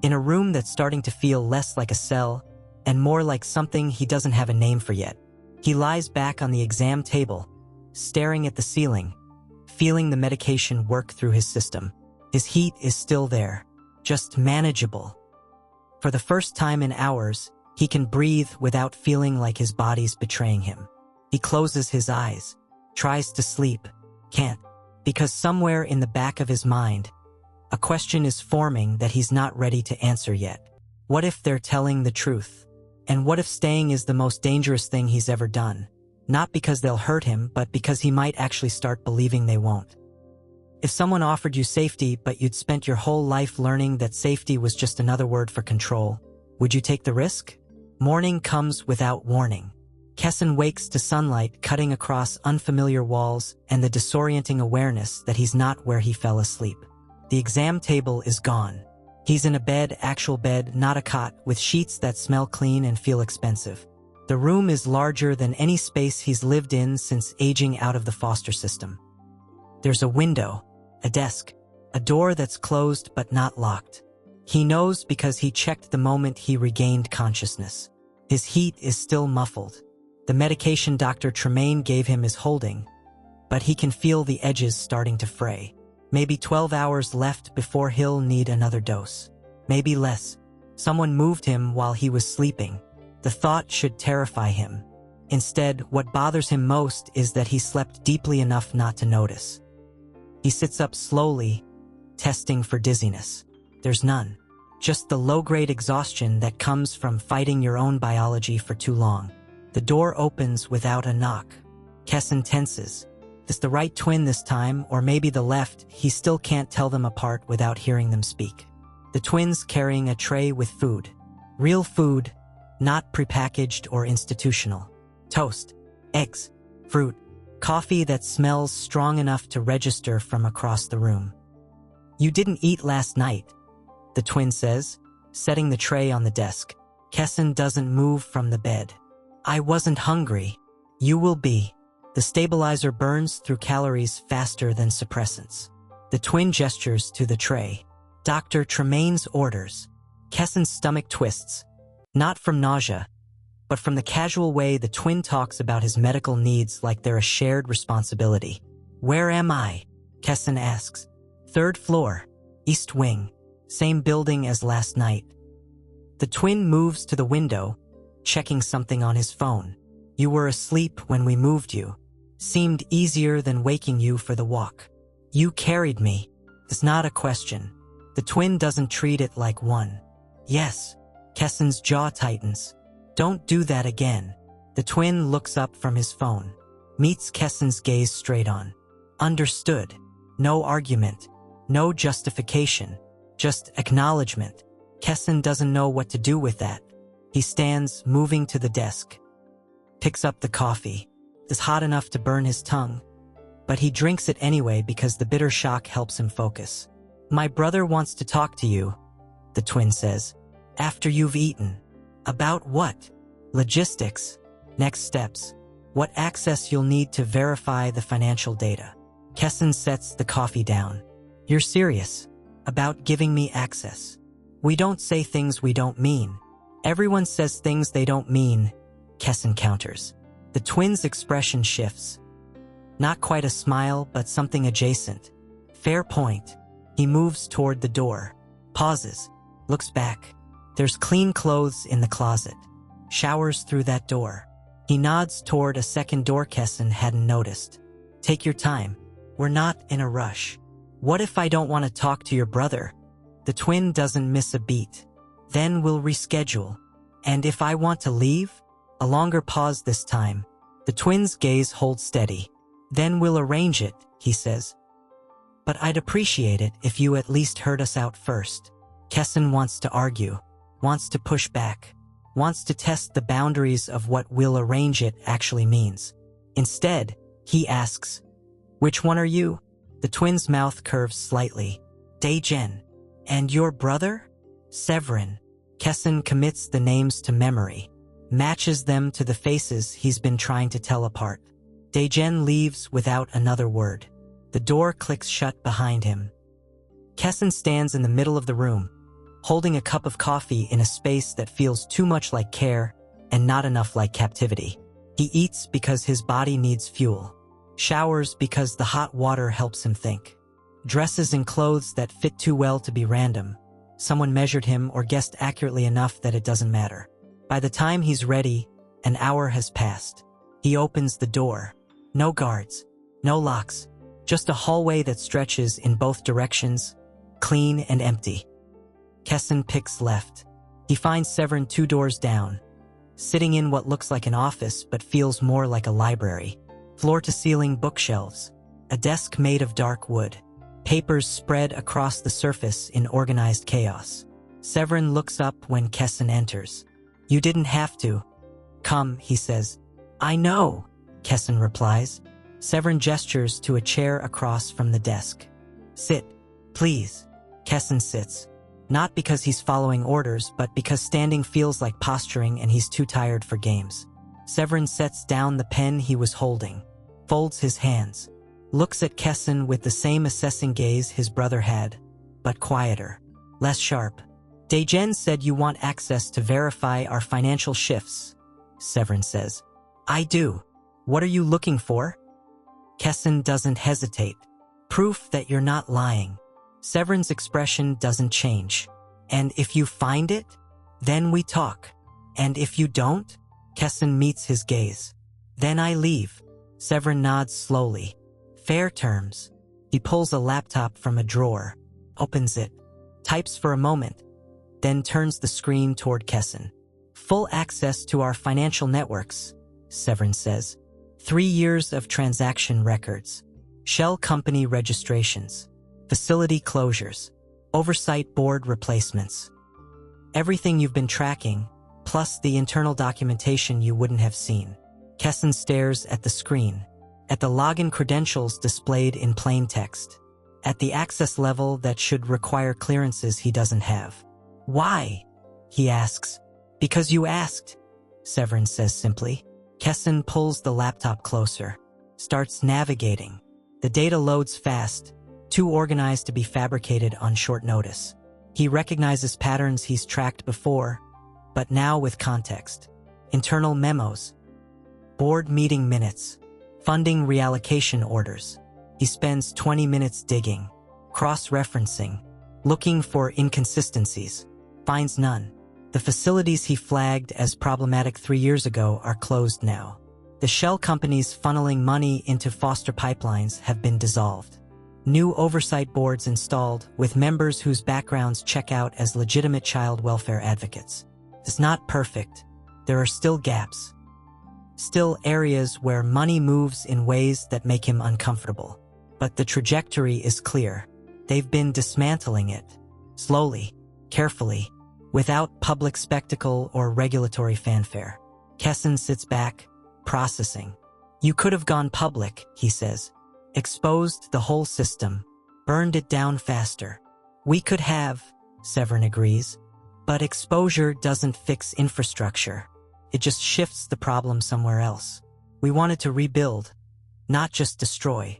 in a room that's starting to feel less like a cell and more like something he doesn't have a name for yet. He lies back on the exam table, staring at the ceiling, feeling the medication work through his system. His heat is still there, just manageable. For the first time in hours, he can breathe without feeling like his body's betraying him. He closes his eyes, tries to sleep, can't, because somewhere in the back of his mind, a question is forming that he's not ready to answer yet. What if they're telling the truth? And what if staying is the most dangerous thing he's ever done? Not because they'll hurt him, but because he might actually start believing they won't. If someone offered you safety, but you'd spent your whole life learning that safety was just another word for control, would you take the risk? Morning comes without warning. Kessan wakes to sunlight cutting across unfamiliar walls and the disorienting awareness that he's not where he fell asleep. The exam table is gone. He's in a bed, actual bed, not a cot, with sheets that smell clean and feel expensive. The room is larger than any space he's lived in since aging out of the foster system. There's a window, a desk, a door that's closed but not locked. He knows because he checked the moment he regained consciousness. His heat is still muffled. The medication Dr. Tremaine gave him is holding, but he can feel the edges starting to fray. Maybe 12 hours left before he'll need another dose. Maybe less. Someone moved him while he was sleeping. The thought should terrify him. Instead, what bothers him most is that he slept deeply enough not to notice. He sits up slowly, testing for dizziness. There's none. Just the low-grade exhaustion that comes from fighting your own biology for too long. The door opens without a knock. Kessan tenses. Is the right twin this time, or maybe the left? He still can't tell them apart without hearing them speak. The twins carrying a tray with food. Real food, not prepackaged or institutional. Toast, eggs, fruit, coffee that smells strong enough to register from across the room. You didn't eat last night, the twin says, setting the tray on the desk. Kessan doesn't move from the bed. I wasn't hungry. You will be. The stabilizer burns through calories faster than suppressants. The twin gestures to the tray. Dr. Tremaine's orders. Kessan's stomach twists, not from nausea, but from the casual way the twin talks about his medical needs like they're a shared responsibility. Where am I? Kessan asks. 3rd floor, East Wing, same building as last night. The twin moves to the window, checking something on his phone. You were asleep when we moved you. Seemed easier than waking you for the walk. You carried me. It's not a question. The twin doesn't treat it like one. Yes. Kessan's jaw tightens. Don't do that again. The twin looks up from his phone, meets Kessan's gaze straight on. Understood. No argument. No justification. Just acknowledgement. Kessan doesn't know what to do with that. He stands, moving to the desk. Picks up the coffee. It's hot enough to burn his tongue, but he drinks it anyway because the bitter shock helps him focus. My brother wants to talk to you, the twin says. After you've eaten. About what? Logistics. Next steps. What access you'll need to verify the financial data. Kessan sets the coffee down. You're serious about giving me access? We don't say things we don't mean. Everyone says things they don't mean, Kessan counters. The twin's expression shifts. Not quite a smile, but something adjacent. Fair point. He moves toward the door. Pauses. Looks back. There's clean clothes in the closet. Showers through that door. He nods toward a second door Kessan hadn't noticed. Take your time. We're not in a rush. What if I don't want to talk to your brother? The twin doesn't miss a beat. Then we'll reschedule. And if I want to leave? A longer pause this time. The twin's gaze holds steady. Then we'll arrange it, he says. But I'd appreciate it if you at least heard us out first. Kessan wants to argue, wants to push back, wants to test the boundaries of what we'll arrange it actually means. Instead, he asks, which one are you? The twin's mouth curves slightly. Daegen. And your brother? Sevrin. Kessan commits the names to memory, matches them to the faces he's been trying to tell apart. Daegen leaves without another word. The door clicks shut behind him. Kessan stands in the middle of the room, holding a cup of coffee in a space that feels too much like care and not enough like captivity. He eats because his body needs fuel, showers because the hot water helps him think, dresses in clothes that fit too well to be random. Someone measured him or guessed accurately enough that it doesn't matter. By the time he's ready, an hour has passed. He opens the door. No guards, no locks, just a hallway that stretches in both directions, clean and empty. Kessan picks left. He finds Sevrin 2 doors down, sitting in what looks like an office but feels more like a library. Floor-to-ceiling bookshelves, a desk made of dark wood, papers spread across the surface in organized chaos. Sevrin looks up when Kessan enters. You didn't have to. Come, he says. I know, Kessan replies. Sevrin gestures to a chair across from the desk. Sit, please. Kessan sits. Not because he's following orders, but because standing feels like posturing and he's too tired for games. Sevrin sets down the pen he was holding, folds his hands, looks at Kessan with the same assessing gaze his brother had, but quieter, less sharp. Daegen said you want access to verify our financial shifts, Sevrin says. I do. What are you looking for? Kessan doesn't hesitate. Proof that you're not lying. Severin's expression doesn't change. And if you find it, then we talk. And if you don't? Kessan meets his gaze. Then I leave. Sevrin nods slowly. Fair terms. He pulls a laptop from a drawer, opens it, types for a moment, then turns the screen toward Kessan. Full access to our financial networks, Sevrin says. 3 years of transaction records, shell company registrations, facility closures, oversight board replacements. Everything you've been tracking, plus the internal documentation you wouldn't have seen. Kessan stares at the screen, at the login credentials displayed in plain text, at the access level that should require clearances he doesn't have. Why? He asks. Because you asked, Sevrin says simply. Kessan pulls the laptop closer, starts navigating. The data loads fast, too organized to be fabricated on short notice. He recognizes patterns he's tracked before, but now with context. Internal memos, board meeting minutes, funding reallocation orders. He spends 20 minutes digging, cross-referencing, looking for inconsistencies, finds none. The facilities he flagged as problematic 3 years ago are closed now. The shell companies funneling money into foster pipelines have been dissolved. New oversight boards installed with members whose backgrounds check out as legitimate child welfare advocates. It's not perfect. There are still gaps. Still areas where money moves in ways that make him uncomfortable. But the trajectory is clear. They've been dismantling it. Slowly, carefully, without public spectacle or regulatory fanfare. Kessan sits back, processing. You could have gone public, he says. Exposed the whole system. Burned it down faster. We could have, Sevrin agrees. But exposure doesn't fix infrastructure. It just shifts the problem somewhere else. We wanted to rebuild, not just destroy.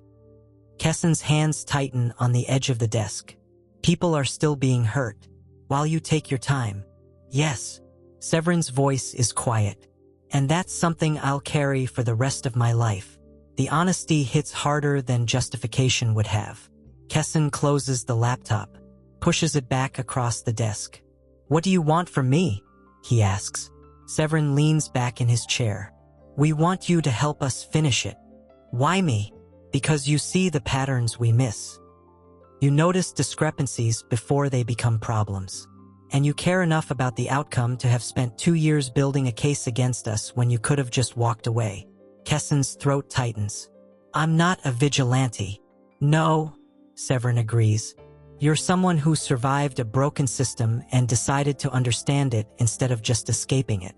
Kessan's hands tighten on the edge of the desk. People are still being hurt. While you take your time. Yes. Severin's voice is quiet. And that's something I'll carry for the rest of my life. The honesty hits harder than justification would have. Kessan closes the laptop, pushes it back across the desk. What do you want from me? He asks. Sevrin leans back in his chair. We want you to help us finish it. Why me? Because you see the patterns we miss. You notice discrepancies before they become problems. And you care enough about the outcome to have spent 2 years building a case against us when you could have just walked away. Kessan's throat tightens. I'm not a vigilante. No, Sevrin agrees. You're someone who survived a broken system and decided to understand it instead of just escaping it.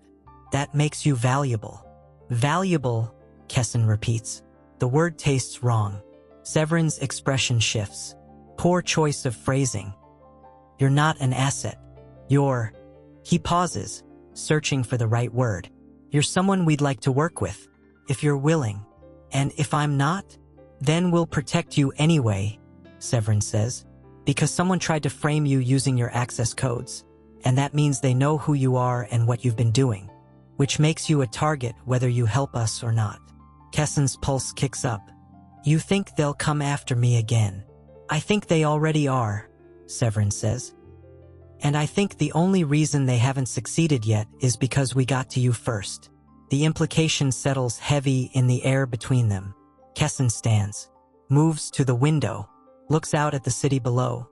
That makes you valuable. Valuable, Kessan repeats. The word tastes wrong. Severin's expression shifts. Poor choice of phrasing. You're not an asset. You're... He pauses, searching for the right word. You're someone we'd like to work with, if you're willing. And if I'm not, then we'll protect you anyway, Sevrin says. Because someone tried to frame you using your access codes, and that means they know who you are and what you've been doing, which makes you a target whether you help us or not. Kessan's pulse kicks up. You think they'll come after me again? I think they already are, Sevrin says. And I think the only reason they haven't succeeded yet is because we got to you first. The implication settles heavy in the air between them. Kessan stands, moves to the window, looks out at the city below.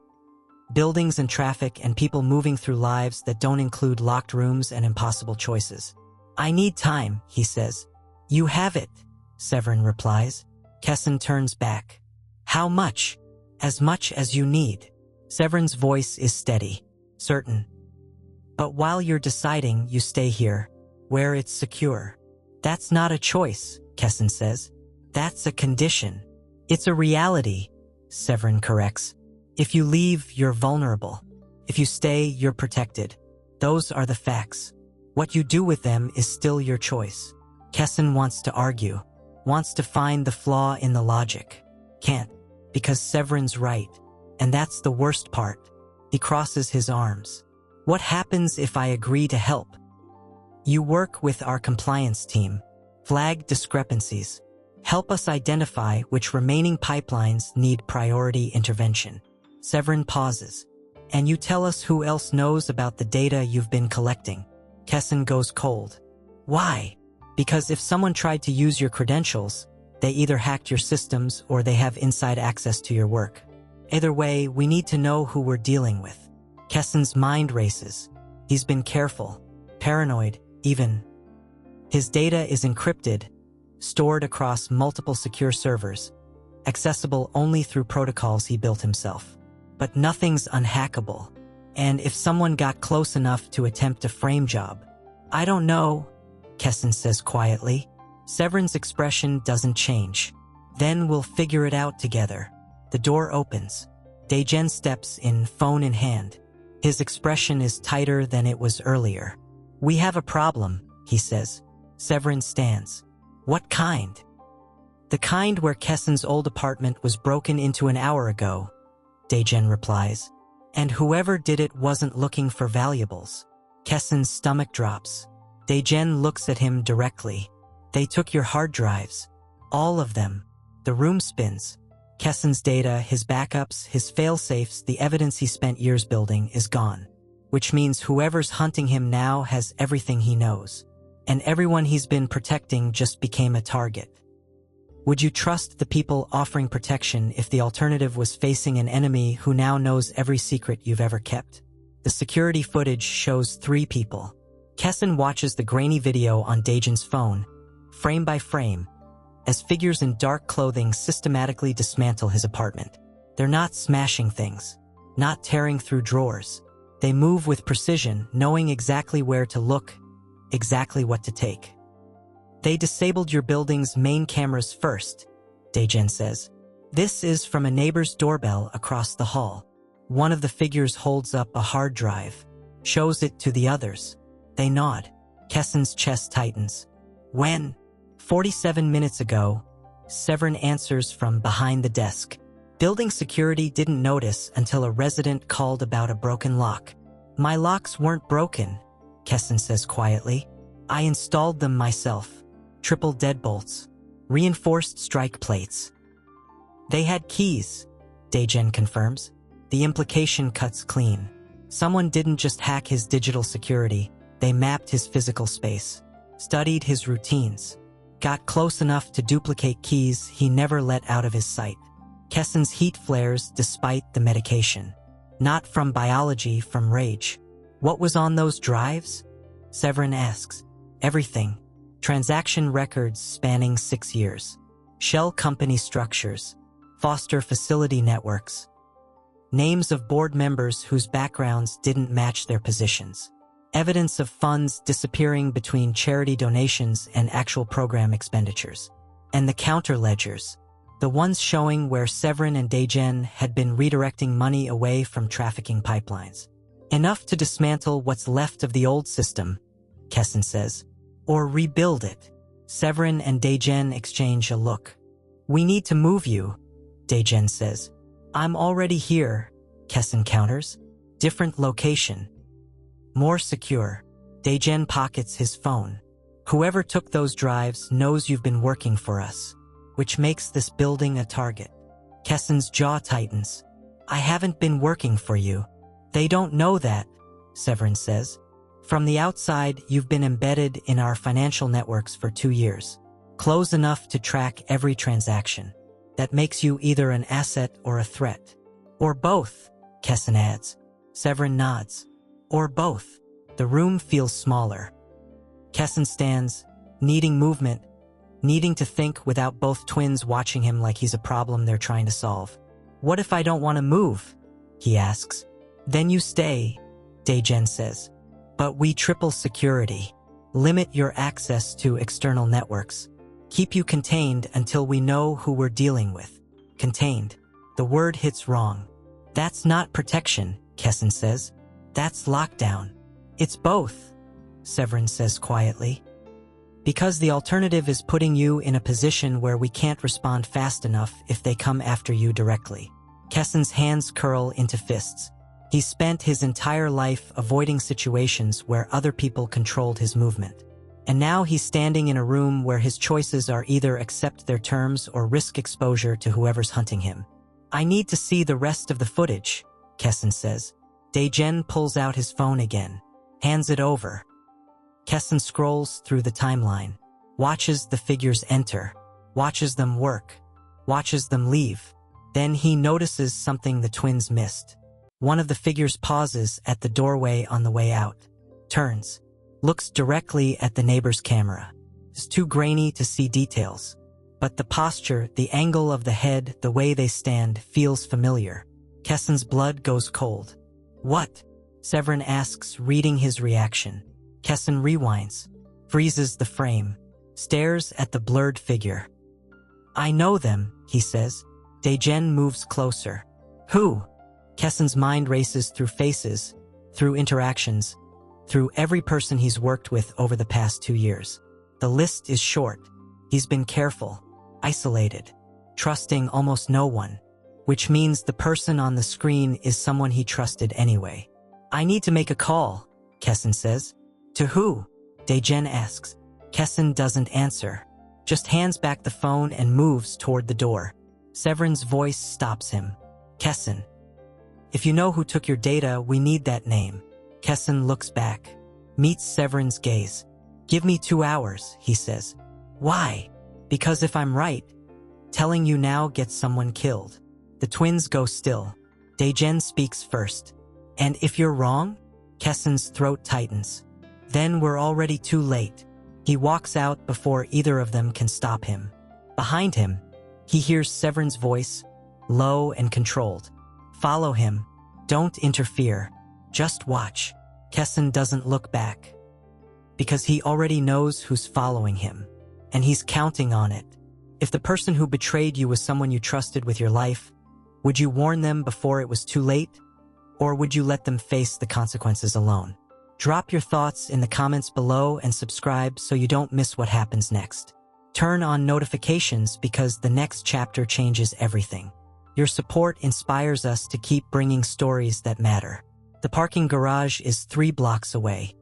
Buildings and traffic and people moving through lives that don't include locked rooms and impossible choices. I need time, he says. You have it, Sevrin replies. Kessan turns back. How much? As much as you need. Severin's voice is steady, certain. But while you're deciding, you stay here, where it's secure. That's not a choice, Kessan says. That's a condition. It's a reality, Sevrin corrects. If you leave, you're vulnerable. If you stay, you're protected. Those are the facts. What you do with them is still your choice. Kessan wants to argue, wants to find the flaw in the logic. Can't, because Severin's right. And that's the worst part. He crosses his arms. What happens if I agree to help? You work with our compliance team, flag discrepancies, help us identify which remaining pipelines need priority intervention. Sevrin pauses. And you tell us who else knows about the data you've been collecting. Kessan goes cold. Why? Because if someone tried to use your credentials, they either hacked your systems or they have inside access to your work. Either way, we need to know who we're dealing with. Kessan's mind races. He's been careful, paranoid, even. His data is encrypted, stored across multiple secure servers, accessible only through protocols he built himself. But nothing's unhackable. And if someone got close enough to attempt a frame job, I don't know, Kessan says quietly. Severin's expression doesn't change. Then we'll figure it out together. The door opens. Daegen steps in, phone in hand. His expression is tighter than it was earlier. We have a problem, he says. Sevrin stands. What kind? The kind where Kessan's old apartment was broken into an hour ago, Daegen replies. And whoever did it wasn't looking for valuables. Kessan's stomach drops. Daegen looks at him directly. They took your hard drives. All of them. The room spins. Kessan's data, his backups, his fail-safes, the evidence he spent years building is gone. Which means whoever's hunting him now has everything he knows. And everyone he's been protecting just became a target. Would you trust the people offering protection if the alternative was facing an enemy who now knows every secret you've ever kept? The security footage shows 3 people. Kessan watches the grainy video on Daegen's phone, frame by frame, as figures in dark clothing systematically dismantle his apartment. They're not smashing things, not tearing through drawers. They move with precision, knowing exactly where to look, exactly what to take. They disabled your building's main cameras first, Daegen says. This is from a neighbor's doorbell across the hall. One of the figures holds up a hard drive, shows it to the others. They nod. Kessan's chest tightens. When? 47 minutes ago, Sevrin answers from behind the desk. Building security didn't notice until a resident called about a broken lock. My locks weren't broken, Kessan says quietly. I installed them myself. Triple deadbolts. Reinforced strike plates. They had keys, Daegen confirms. The implication cuts clean. Someone didn't just hack his digital security, they mapped his physical space, studied his routines, got close enough to duplicate keys he never let out of his sight. Kessan's heat flares despite the medication. Not from biology, from rage. What was on those drives? Sevrin asks. Everything. Transaction records spanning 6 years. Shell company structures. Foster facility networks. Names of board members whose backgrounds didn't match their positions. Evidence of funds disappearing between charity donations and actual program expenditures. And the counter ledgers. The ones showing where Sevrin and Daegen had been redirecting money away from trafficking pipelines. Enough to dismantle what's left of the old system, Kessan says. Or rebuild it. Sevrin and Daegen exchange a look. We need to move you, Daegen says. I'm already here, Kessan counters. Different location. More secure. Daegen pockets his phone. Whoever took those drives knows you've been working for us, which makes this building a target. Kessan's jaw tightens. I haven't been working for you. They don't know that, Sevrin says. From the outside, you've been embedded in our financial networks for 2 years. Close enough to track every transaction. That makes you either an asset or a threat. Or both, Kessan adds. Sevrin nods. Or both. The room feels smaller. Kessan stands, needing movement, needing to think without both twins watching him like he's a problem they're trying to solve. What if I don't want to move? He asks. Then you stay, Daegen says. But we triple security. Limit your access to external networks. Keep you contained until we know who we're dealing with. Contained. The word hits wrong. That's not protection, Kessan says. That's lockdown. It's both, Sevrin says quietly. Because the alternative is putting you in a position where we can't respond fast enough if they come after you directly. Kessan's hands curl into fists. He spent his entire life avoiding situations where other people controlled his movement. And now he's standing in a room where his choices are either accept their terms or risk exposure to whoever's hunting him. I need to see the rest of the footage, Kessan says. Daegen pulls out his phone again, hands it over. Kessan scrolls through the timeline, watches the figures enter, watches them work, watches them leave. Then he notices something the twins missed. One of the figures pauses at the doorway on the way out, turns, looks directly at the neighbor's camera. is too grainy to see details. But the posture, the angle of the head, the way they stand feels familiar. Kessan's blood goes cold. What? Sevrin asks, reading his reaction. Kessan rewinds, freezes the frame, stares at the blurred figure. I know them, he says. Daegen moves closer. Who? Kessan's mind races through faces, through interactions, through every person he's worked with over the past 2 years. The list is short. He's been careful, isolated, trusting almost no one, which means the person on the screen is someone he trusted anyway. I need to make a call, Kessan says. To who? Daegen asks. Kessan doesn't answer, just hands back the phone and moves toward the door. Severin's voice stops him. Kessan. If you know who took your data, we need that name. Kessan looks back, meets Severin's gaze. Give me 2 hours, he says. Why? Because if I'm right, telling you now gets someone killed. The twins go still. Daegen speaks first. And if you're wrong? Kessan's throat tightens. Then we're already too late. He walks out before either of them can stop him. Behind him, he hears Severin's voice, low and controlled. Follow him. Don't interfere. Just watch. Kessan doesn't look back. Because he already knows who's following him. And he's counting on it. If the person who betrayed you was someone you trusted with your life, would you warn them before it was too late? Or would you let them face the consequences alone? Drop your thoughts in the comments below and subscribe so you don't miss what happens next. Turn on notifications because the next chapter changes everything. Your support inspires us to keep bringing stories that matter. The parking garage is 3 blocks away.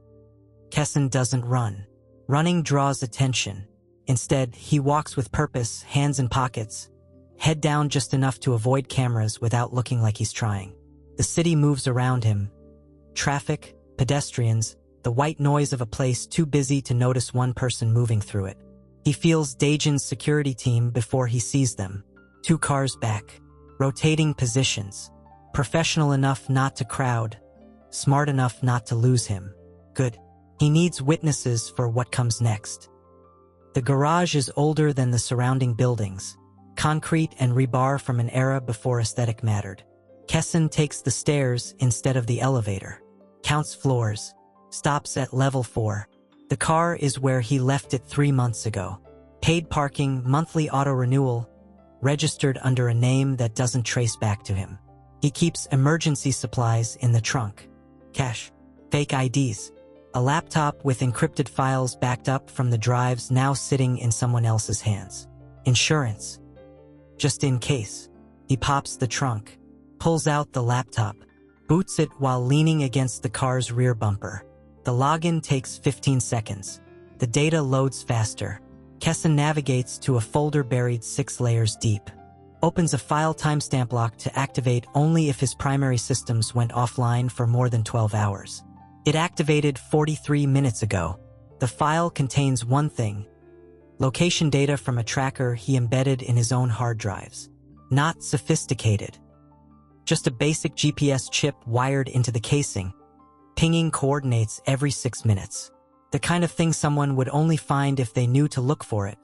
Kessan doesn't run. Running draws attention. Instead, he walks with purpose, hands in pockets, head down just enough to avoid cameras without looking like he's trying. The city moves around him. Traffic, pedestrians, the white noise of a place too busy to notice one person moving through it. He feels Daegen's security team before he sees them. 2 cars back. Rotating positions. Professional enough not to crowd. Smart enough not to lose him. Good. He needs witnesses for what comes next. The garage is older than the surrounding buildings. Concrete and rebar from an era before aesthetic mattered. Kessan takes the stairs instead of the elevator. Counts floors. Stops at level 4. The car is where he left it 3 months ago. Paid parking, monthly auto renewal, registered under a name that doesn't trace back to him. He keeps emergency supplies in the trunk. Cash. Fake IDs. A laptop with encrypted files backed up from the drives now sitting in someone else's hands. Insurance. Just in case. He pops the trunk, pulls out the laptop, boots it while leaning against the car's rear bumper. The login takes 15 seconds. The data loads faster. Kessan navigates to a folder buried 6 layers deep. Opens a file timestamp lock to activate only if his primary systems went offline for more than 12 hours. It activated 43 minutes ago. The file contains one thing: location data from a tracker he embedded in his own hard drives. Not sophisticated. Just a basic GPS chip wired into the casing, pinging coordinates every 6 minutes. The kind of thing someone would only find if they knew to look for it,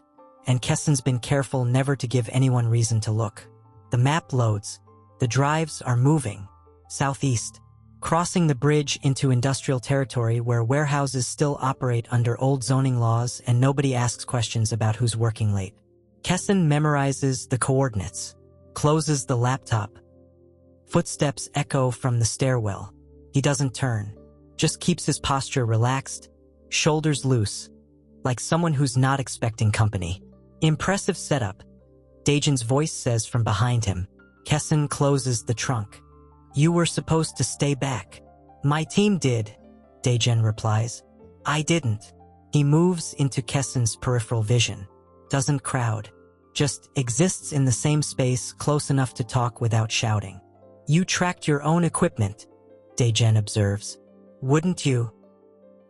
and Kessan's been careful never to give anyone reason to look. The map loads. The drives are moving. Southeast. Crossing the bridge into industrial territory where warehouses still operate under old zoning laws and nobody asks questions about who's working late. Kessan memorizes the coordinates. Closes the laptop. Footsteps echo from the stairwell. He doesn't turn. Just keeps his posture relaxed, shoulders loose, like someone who's not expecting company. Impressive setup, Daegen's voice says from behind him. Kessan closes the trunk. You were supposed to stay back. My team did, Daegen replies. I didn't. He moves into Kessan's peripheral vision. Doesn't crowd. Just exists in the same space close enough to talk without shouting. You tracked your own equipment, Daegen observes. Wouldn't you?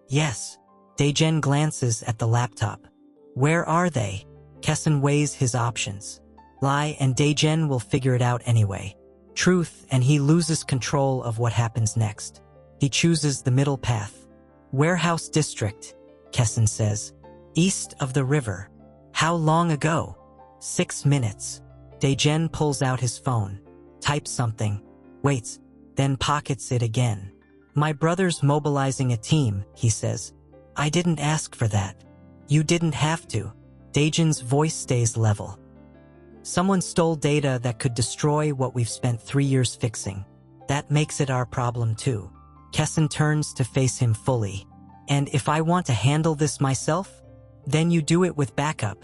Yes. Daegen glances at the laptop. Where are they? Kessan weighs his options. Lie and Daegen will figure it out anyway. Truth and he loses control of what happens next. He chooses the middle path. Warehouse district, Kessan says. East of the river. How long ago? 6 minutes. Daegen pulls out his phone, types something, waits, then pockets it again. My brother's mobilizing a team, he says. I didn't ask for that. You didn't have to. Daegen's voice stays level. Someone stole data that could destroy what we've spent 3 years fixing. That makes it our problem too. Kessan turns to face him fully. And if I want to handle this myself, then you do it with backup,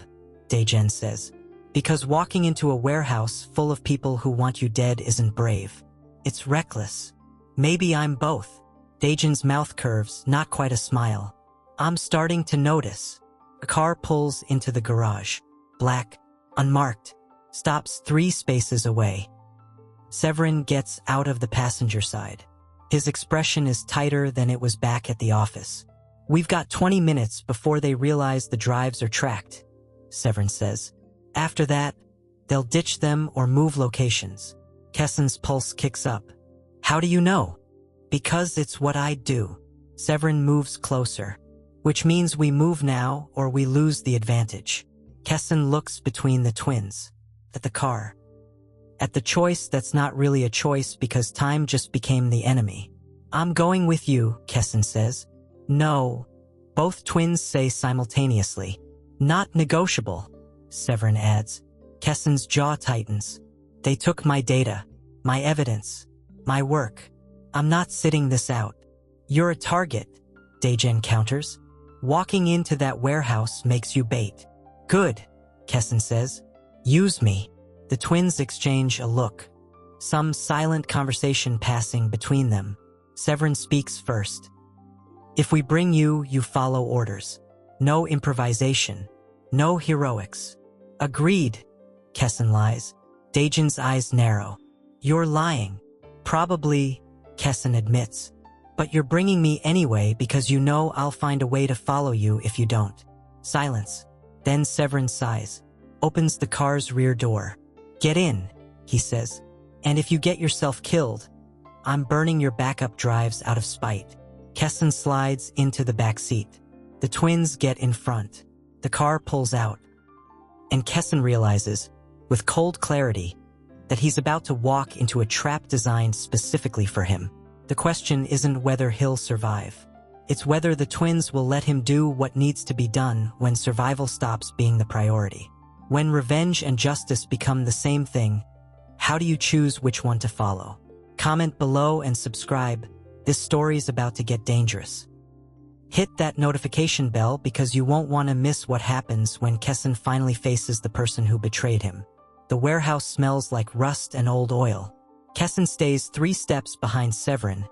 Daegen says. Because walking into a warehouse full of people who want you dead isn't brave. It's reckless. Maybe I'm both. Daegen's mouth curves, not quite a smile. I'm starting to notice. A car pulls into the garage. Black, unmarked, stops 3 spaces away. Sevrin gets out of the passenger side. His expression is tighter than it was back at the office. We've got 20 minutes before they realize the drives are tracked, Sevrin says. After that, they'll ditch them or move locations. Kessan's pulse kicks up. How do you know? Because it's what I do. Sevrin moves closer. Which means we move now or we lose the advantage. Kessan looks between the twins. At the car. At the choice that's not really a choice because time just became the enemy. I'm going with you, Kessan says. No. Both twins say simultaneously. Not negotiable, Sevrin adds. Kessan's jaw tightens. They took my data, my evidence, my work. I'm not sitting this out. You're a target, Daegen counters. Walking into that warehouse makes you bait. Good, Kessan says. Use me. The twins exchange a look. Some silent conversation passing between them. Sevrin speaks first. If we bring you, you follow orders. No improvisation. No heroics. Agreed, Kessan lies. Daegen's eyes narrow. You're lying. Probably, Kessan admits. But you're bringing me anyway because you know I'll find a way to follow you if you don't. Silence. Then Sevrin sighs. Opens the car's rear door. Get in, he says. And if you get yourself killed, I'm burning your backup drives out of spite. Kessan slides into the back seat. The twins get in front. The car pulls out. And Kessan realizes, with cold clarity, that he's about to walk into a trap designed specifically for him. The question isn't whether he'll survive. It's whether the twins will let him do what needs to be done when survival stops being the priority. When revenge and justice become the same thing, how do you choose which one to follow? Comment below and subscribe. This story's about to get dangerous. Hit that notification bell because you won't want to miss what happens when Kessan finally faces the person who betrayed him. The warehouse smells like rust and old oil. Kessan stays 3 steps behind Sevrin,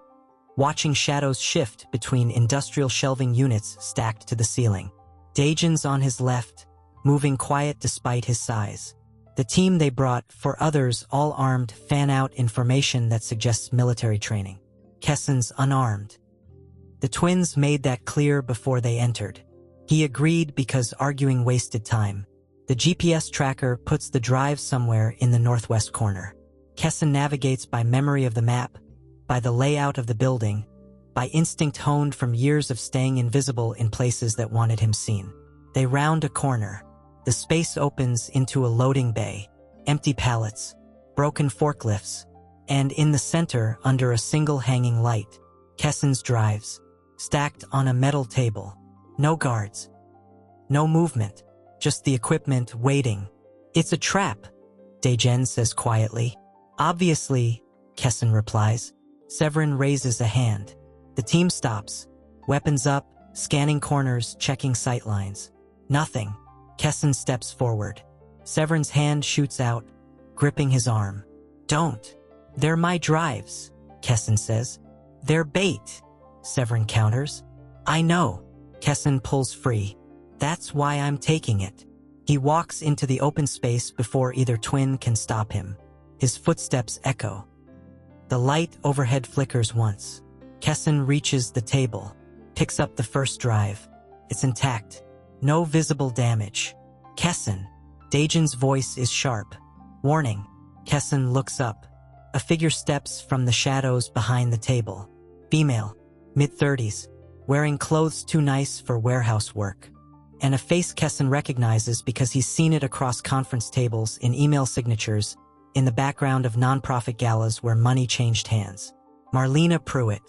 watching shadows shift between industrial shelving units stacked to the ceiling. Daegen's on his left, moving quiet despite his size. The team they brought, for others all armed, fan out information that suggests military training. Kessan's unarmed. The twins made that clear before they entered. He agreed because arguing wasted time. The GPS tracker puts the drive somewhere in the northwest corner. Kessan navigates by memory of the map, by the layout of the building, by instinct honed from years of staying invisible in places that wanted him seen. They round a corner. The space opens into a loading bay, empty pallets, broken forklifts, and in the center, under a single hanging light, Kessan's drives, stacked on a metal table. No guards. No movement. Just the equipment waiting. It's a trap, Daegen says quietly. Obviously, Kessan replies. Sevrin raises a hand. The team stops. Weapons up, scanning corners, checking sightlines. Nothing. Kessan steps forward. Severin's hand shoots out, gripping his arm. Don't. They're my drives, Kessan says. They're bait, Sevrin counters. I know. Kessan pulls free. That's why I'm taking it. He walks into the open space before either twin can stop him. His footsteps echo. The light overhead flickers once. Kessan reaches the table, picks up the first drive. It's intact. No visible damage. Kessan. Daegen's voice is sharp. Warning. Kessan looks up. A figure steps from the shadows behind the table. Female. Mid-30s. Wearing clothes too nice for warehouse work. and a face Kessan recognizes because he's seen it across conference tables, in email signatures, in the background of nonprofit galas where money changed hands. Marlena Pruitt,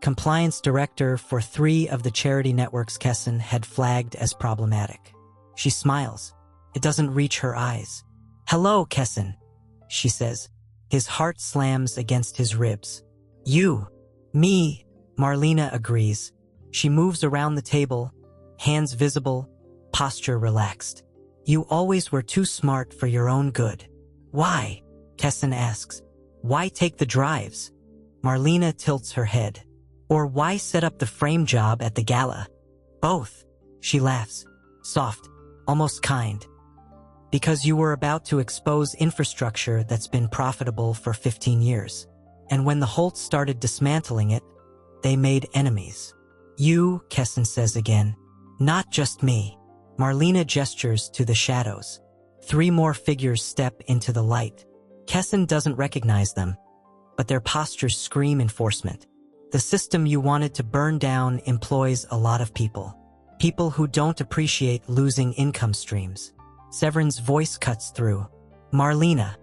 compliance director for 3 of the charity networks Kessan had flagged as problematic. She smiles. It doesn't reach her eyes. "Hello, Kessan," she says. His heart slams against his ribs. "You." "Me," Marlena agrees. She moves around the table, hands visible, posture relaxed. "You always were too smart for your own good." "Why?" Kessan asks. "Why take the drives?" Marlena tilts her head. "Or why set up the frame job at the gala?" "Both." She laughs, soft, almost kind. "Because you were about to expose infrastructure that's been profitable for 15 years. And when the Holts started dismantling it, they made enemies." "You," Kessan says again. "Not just me." Marlena gestures to the shadows. 3 more figures step into the light. Kessan doesn't recognize them, but their postures scream enforcement. The system you wanted to burn down employs a lot of people. People who don't appreciate losing income streams. Severin's voice cuts through. "Marlena,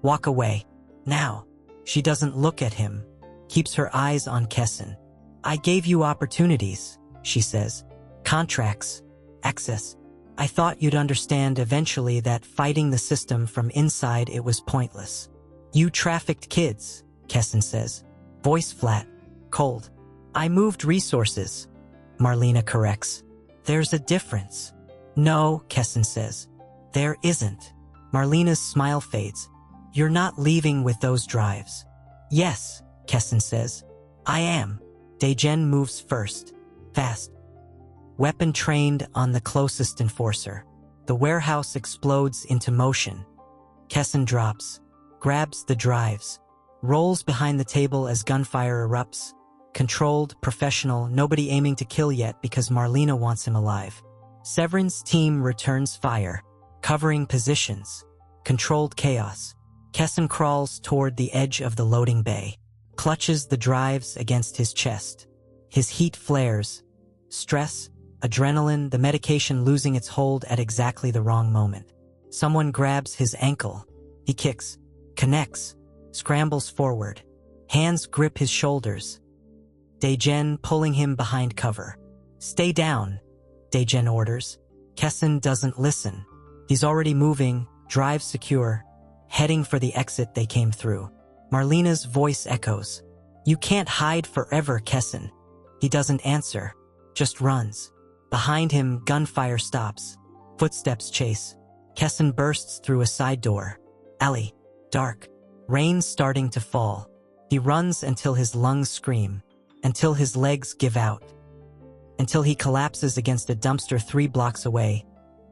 walk away. Now." She doesn't look at him, keeps her eyes on Kessan. "I gave you opportunities," she says. "Contracts, access. I thought you'd understand eventually that fighting the system from inside it was pointless." "You trafficked kids," Kessan says, voice flat, cold. "I moved resources," Marlena corrects. "There's a difference." "No," Kessan says. "There isn't." Marlena's smile fades. "You're not leaving with those drives." "Yes," Kessan says. "I am." Daegen moves first, fast. Weapon trained on the closest enforcer. The warehouse explodes into motion. Kessan drops, grabs the drives, rolls behind the table as gunfire erupts. Controlled, professional, nobody aiming to kill yet because Marlena wants him alive. Severin's team returns fire, covering positions. Controlled chaos. Kessan crawls toward the edge of the loading bay, clutches the drives against his chest. His heat flares. Stress, adrenaline, the medication losing its hold at exactly the wrong moment. Someone grabs his ankle. He kicks, connects, scrambles forward. Hands grip his shoulders. Daegen pulling him behind cover. "Stay down," Daegen orders. Kessan doesn't listen. He's already moving, drive secure, heading for the exit they came through. Marlena's voice echoes. "You can't hide forever, Kessan." He doesn't answer, just runs. Behind him, gunfire stops. Footsteps chase. Kessan bursts through a side door. Alley. Dark. Rain starting to fall. He runs until his lungs scream. Until his legs give out. Until he collapses against a dumpster 3 blocks away.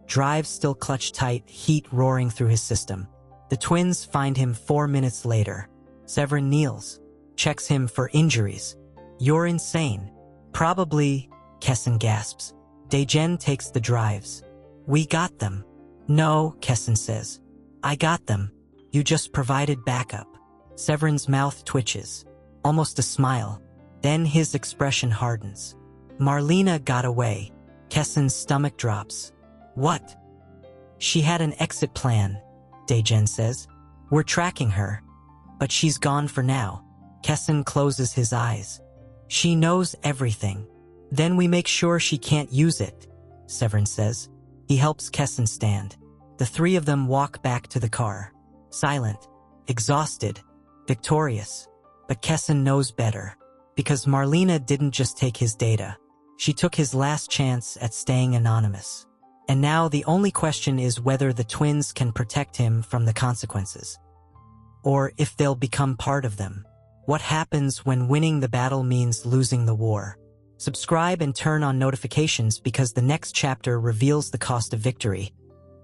Drives still clutched tight, heat roaring through his system. The twins find him 4 minutes later. Sevrin kneels, checks him for injuries. "You're insane." "Probably," Kessan gasps. Daegen takes the drives. "We got them." "No," Kessan says. "I got them. You just provided backup." Severin's mouth twitches, almost a smile. Then his expression hardens. "Marlena got away." Kessan's stomach drops. "What?" "She had an exit plan," Daegen says. "We're tracking her. But she's gone for now." Kessan closes his eyes. "She knows everything. Then we make sure she can't use it," Sevrin says. He helps Kessan stand. The 3 of them walk back to the car. Silent, exhausted, victorious. But Kessan knows better. Because Marlena didn't just take his data. She took his last chance at staying anonymous. And now the only question is whether the twins can protect him from the consequences. Or if they'll become part of them. What happens when winning the battle means losing the war? Subscribe and turn on notifications because the next chapter reveals the cost of victory,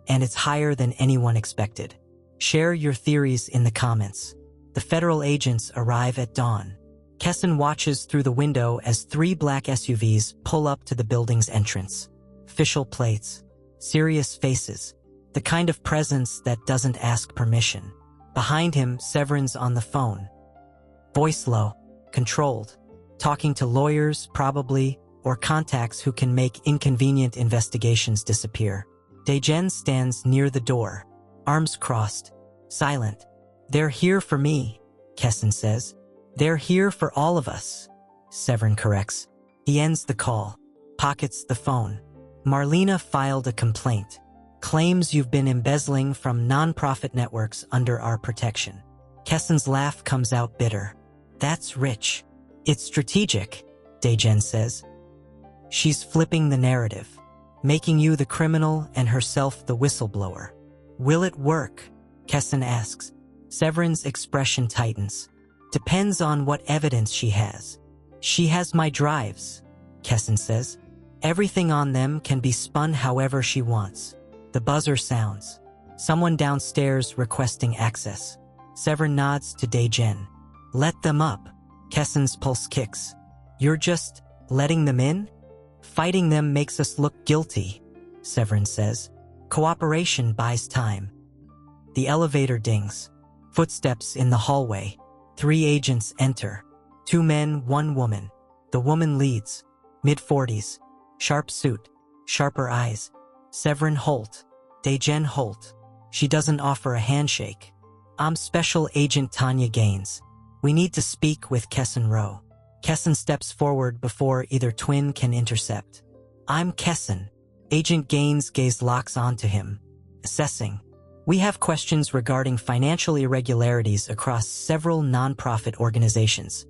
and it's higher than anyone expected. Share your theories in the comments. The federal agents arrive at dawn. Kessan watches through the window as 3 black SUVs pull up to the building's entrance. Official plates. Serious faces. The kind of presence that doesn't ask permission. Behind him, Severin's on the phone. Voice low, controlled. Talking to lawyers, probably, or contacts who can make inconvenient investigations disappear. Daegen stands near the door, arms crossed, silent. "They're here for me," Kessan says. "They're here for all of us," Sevrin corrects. He ends the call, pockets the phone. "Marlena filed a complaint. Claims you've been embezzling from non-profit networks under our protection." Kessan's laugh comes out bitter. "That's rich. It's strategic," Daegen says. "She's flipping the narrative, making you the criminal and herself the whistleblower." "Will it work?" Kessan asks. Severin's expression tightens. "Depends on what evidence she has." "She has my drives," Kessan says. "Everything on them can be spun however she wants." The buzzer sounds. Someone downstairs requesting access. Sevrin nods to Daegen. "Let them up." Kessan's pulse kicks. "You're just letting them in? Fighting them makes us look guilty," Sevrin says. "Cooperation buys time." The elevator dings. Footsteps in the hallway. 3 agents enter. 2 men, 1 woman. The woman leads. Mid-40s. Sharp suit. Sharper eyes. Sevrin Holt. Daegen Holt. She doesn't offer a handshake. "I'm Special Agent Tanya Gaines. We need to speak with Kessan Roe." Kessan steps forward before either twin can intercept. "I'm Kessan." Agent Gaines' gaze locks onto him, assessing. "We have questions regarding financial irregularities across several non-profit organizations.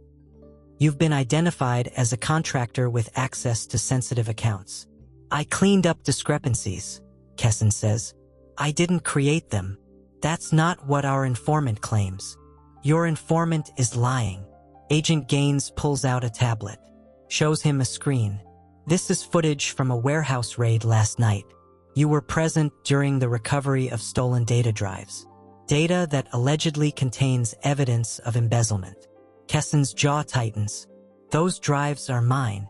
You've been identified as a contractor with access to sensitive accounts." "I cleaned up discrepancies," Kessan says. "I didn't create them. That's not what our informant claims." "Your informant is lying." Agent Gaines pulls out a tablet, shows him a screen. "This is footage from a warehouse raid last night. You were present during the recovery of stolen data drives. Data that allegedly contains evidence of embezzlement." Kessan's jaw tightens. "Those drives are mine.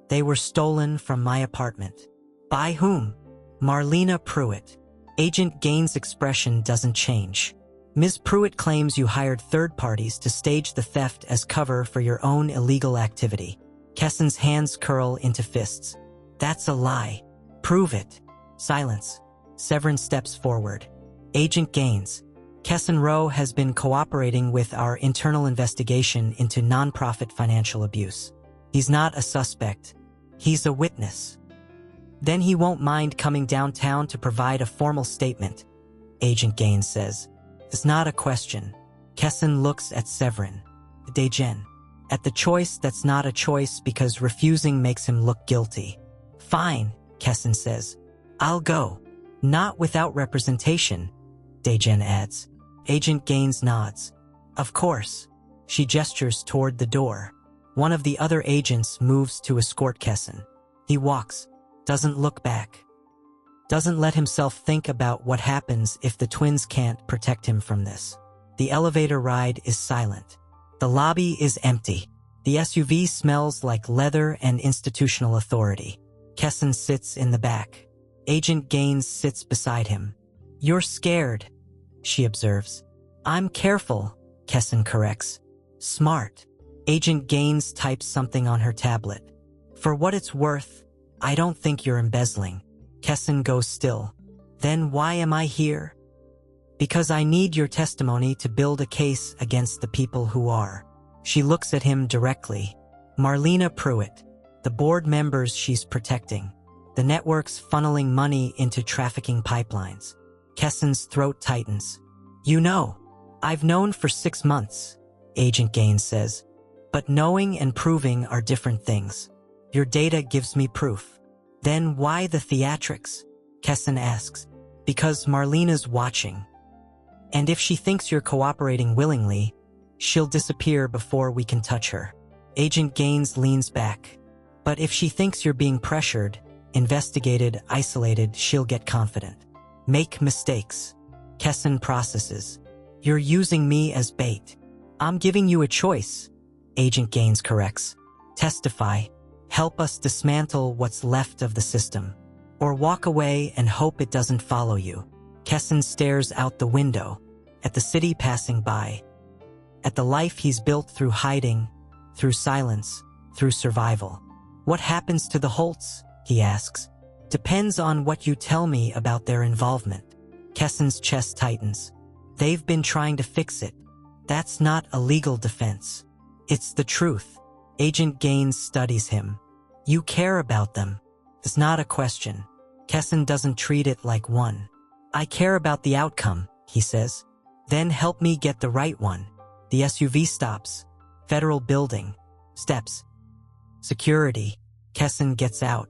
They were stolen from my apartment." "By whom?" "Marlena Pruitt." Agent Gaines' expression doesn't change. "Ms. Pruitt claims you hired third parties to stage the theft as cover for your own illegal activity." Kessan's hands curl into fists. "That's a lie. Prove it." Silence. Sevrin steps forward. "Agent Gaines, Kessan Roe has been cooperating with our internal investigation into nonprofit financial abuse. He's not a suspect. He's a witness. Then he won't mind coming downtown to provide a formal statement," Agent Gaines says. "It's not a question." Kessan looks at Sevrin. "Daegen. At the choice that's not a choice because refusing makes him look guilty." "Fine," Kessan says. "I'll go." "Not without representation," Daegen adds. Agent Gaines nods. "Of course." She gestures toward the door. One of the other agents moves to escort Kessan. He walks, doesn't look back. Doesn't let himself think about what happens if the twins can't protect him from this. The elevator ride is silent. The lobby is empty. The SUV smells like leather and institutional authority. Kessan sits in the back. Agent Gaines sits beside him. "You're scared," she observes. "I'm careful," Kessan corrects. "Smart." Agent Gaines types something on her tablet. "For what it's worth, I don't think you're embezzling." Kessan goes still. "Then why am I here?" "Because I need your testimony to build a case against the people who are." She looks at him directly. "Marlena Pruitt, the board members she's protecting, the networks funneling money into trafficking pipelines." Kessan's throat tightens. "You know." "I've known for 6 months," Agent Gaines says. "But knowing and proving are different things. Your data gives me proof." "Then why the theatrics?" Kessan asks. "Because Marlena's watching. And if she thinks you're cooperating willingly, she'll disappear before we can touch her." Agent Gaines leans back. "But if she thinks you're being pressured, investigated, isolated, she'll get confident. Make mistakes." Kessan processes. "You're using me as bait." "I'm giving you a choice," Agent Gaines corrects. "Testify. Help us dismantle what's left of the system. Or walk away and hope it doesn't follow you." Kessan stares out the window, at the city passing by, at the life he's built through hiding, through silence, through survival. What happens to the Holts? He asks. Depends on what you tell me about their involvement. Kessan's chest tightens. They've been trying to fix it. That's not a legal defense. It's the truth. Agent Gaines studies him. You care about them. It's not a question. Kessan doesn't treat it like one. I care about the outcome, he says. Then help me get the right one. The SUV stops. Federal building. Steps. Security. Kessan gets out.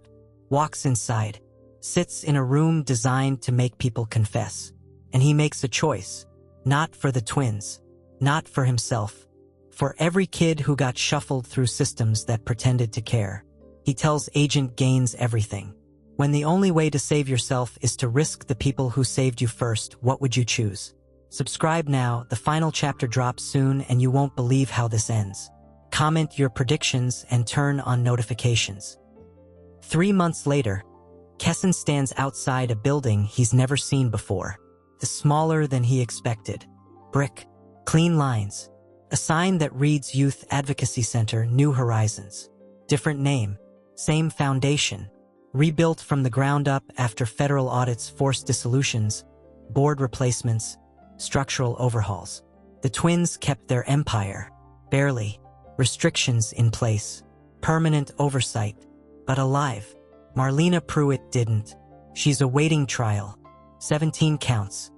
Walks inside. Sits in a room designed to make people confess. And he makes a choice. Not for the twins. Not for himself. For every kid who got shuffled through systems that pretended to care. He tells Agent Gaines everything. When the only way to save yourself is to risk the people who saved you first, what would you choose? Subscribe now, the final chapter drops soon and you won't believe how this ends. Comment your predictions and turn on notifications. 3 months later, Kessan stands outside a building he's never seen before. It's smaller than he expected. Brick. Clean lines. A sign that reads Youth Advocacy Center, New Horizons. Different name. Same foundation. Rebuilt from the ground up after federal audits forced dissolutions, board replacements, structural overhauls. The twins kept their empire. Barely. Restrictions in place. Permanent oversight. But alive. Marlena Pruitt didn't. She's awaiting trial. 17 counts.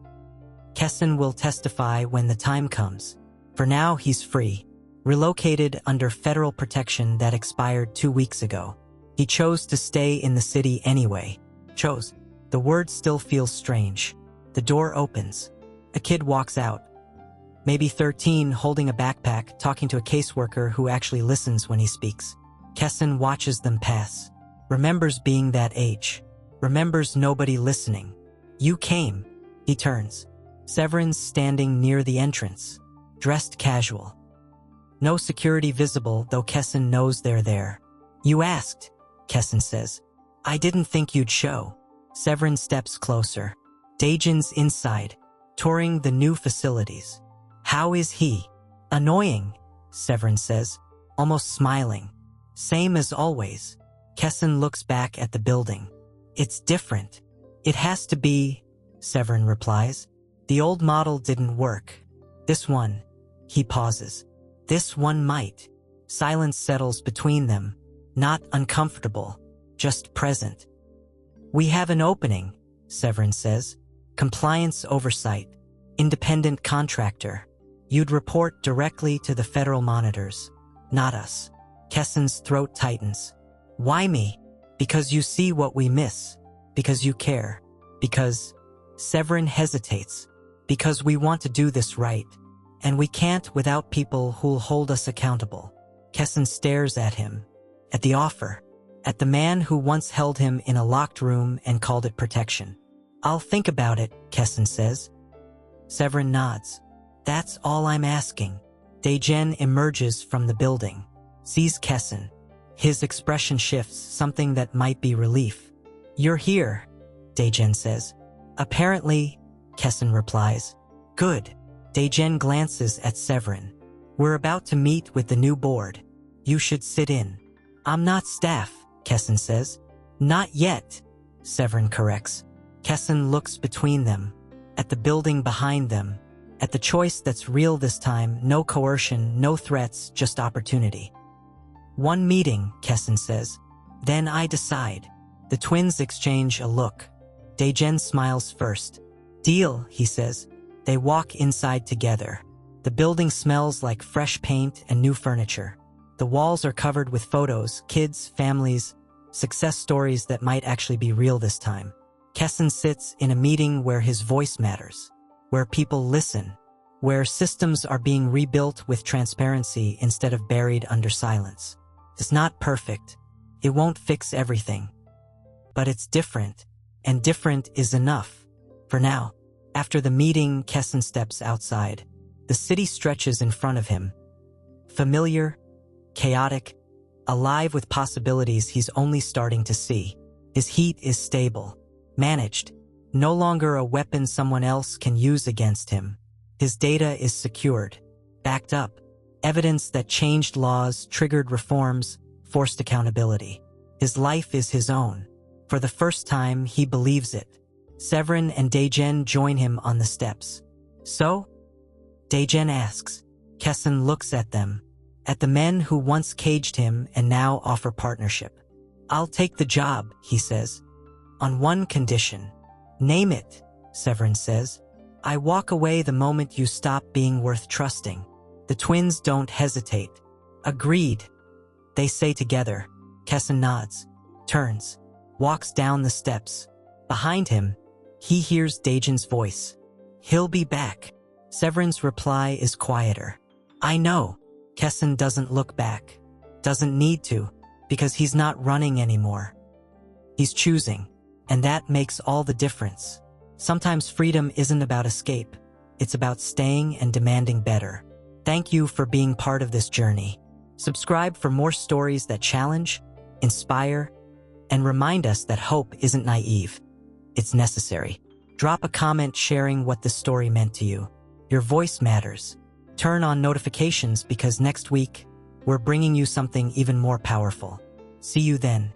Kessan will testify when the time comes. For now, he's free. Relocated under federal protection that expired 2 weeks ago. He chose to stay in the city anyway. Chose. The word still feels strange. The door opens. A kid walks out. Maybe 13, holding a backpack, talking to a caseworker who actually listens when he speaks. Kessan watches them pass. Remembers being that age. Remembers nobody listening. You came. He turns. Severin's standing near the entrance. Dressed casual. No security visible, though Kessan knows they're there. You asked, Kessan says. I didn't think you'd show. Sevrin steps closer. Daegen's inside, touring the new facilities. How is he? Annoying, Sevrin says, almost smiling. Same as always. Kessan looks back at the building. It's different. It has to be, Sevrin replies. The old model didn't work. This one. He pauses. This one might. Silence settles between them. Not uncomfortable, just present. We have an opening, Sevrin says. Compliance oversight. Independent contractor. You'd report directly to the federal monitors. Not us. Kessan's throat tightens. Why me? Because you see what we miss. Because you care. Because... Sevrin hesitates. Because we want to do this right. And we can't without people who'll hold us accountable. Kessan stares at him. At the offer. At the man who once held him in a locked room and called it protection. I'll think about it, Kessan says. Sevrin nods. That's all I'm asking. Daegen emerges from the building. Sees Kessan. His expression shifts, something that might be relief. You're here, Daegen says. Apparently, Kessan replies. Good. Daegen glances at Sevrin. We're about to meet with the new board. You should sit in. I'm not staff, Kessan says. Not yet, Sevrin corrects. Kessan looks between them. At the building behind them. At the choice that's real this time, no coercion, no threats, just opportunity. One meeting, Kessan says. Then I decide. The twins exchange a look. Daegen smiles first. Deal, he says. They walk inside together. The building smells like fresh paint and new furniture. The walls are covered with photos, kids, families, success stories that might actually be real this time. Kessan sits in a meeting where his voice matters, where people listen, where systems are being rebuilt with transparency instead of buried under silence. It's not perfect. It won't fix everything. But it's different, and different is enough. For now. After the meeting, Kessan steps outside. The city stretches in front of him. Familiar, chaotic, alive with possibilities he's only starting to see. His heat is stable, managed, no longer a weapon someone else can use against him. His data is secured, backed up, evidence that changed laws, triggered reforms, forced accountability. His life is his own. For the first time, he believes it. Sevrin and Daegen join him on the steps. So? Daegen asks. Kessan looks at them, at the men who once caged him and now offer partnership. I'll take the job, he says. On one condition. Name it, Sevrin says. I walk away the moment you stop being worth trusting. The twins don't hesitate. Agreed, they say together. Kessan nods, turns, walks down the steps. Behind him, he hears Daegen's voice. He'll be back. Severin's reply is quieter. I know. Kessan doesn't look back. Doesn't need to, because he's not running anymore. He's choosing, and that makes all the difference. Sometimes freedom isn't about escape. It's about staying and demanding better. Thank you for being part of this journey. Subscribe for more stories that challenge, inspire, and remind us that hope isn't naive. It's necessary. Drop a comment sharing what this story meant to you. Your voice matters. Turn on notifications because next week, we're bringing you something even more powerful. See you then.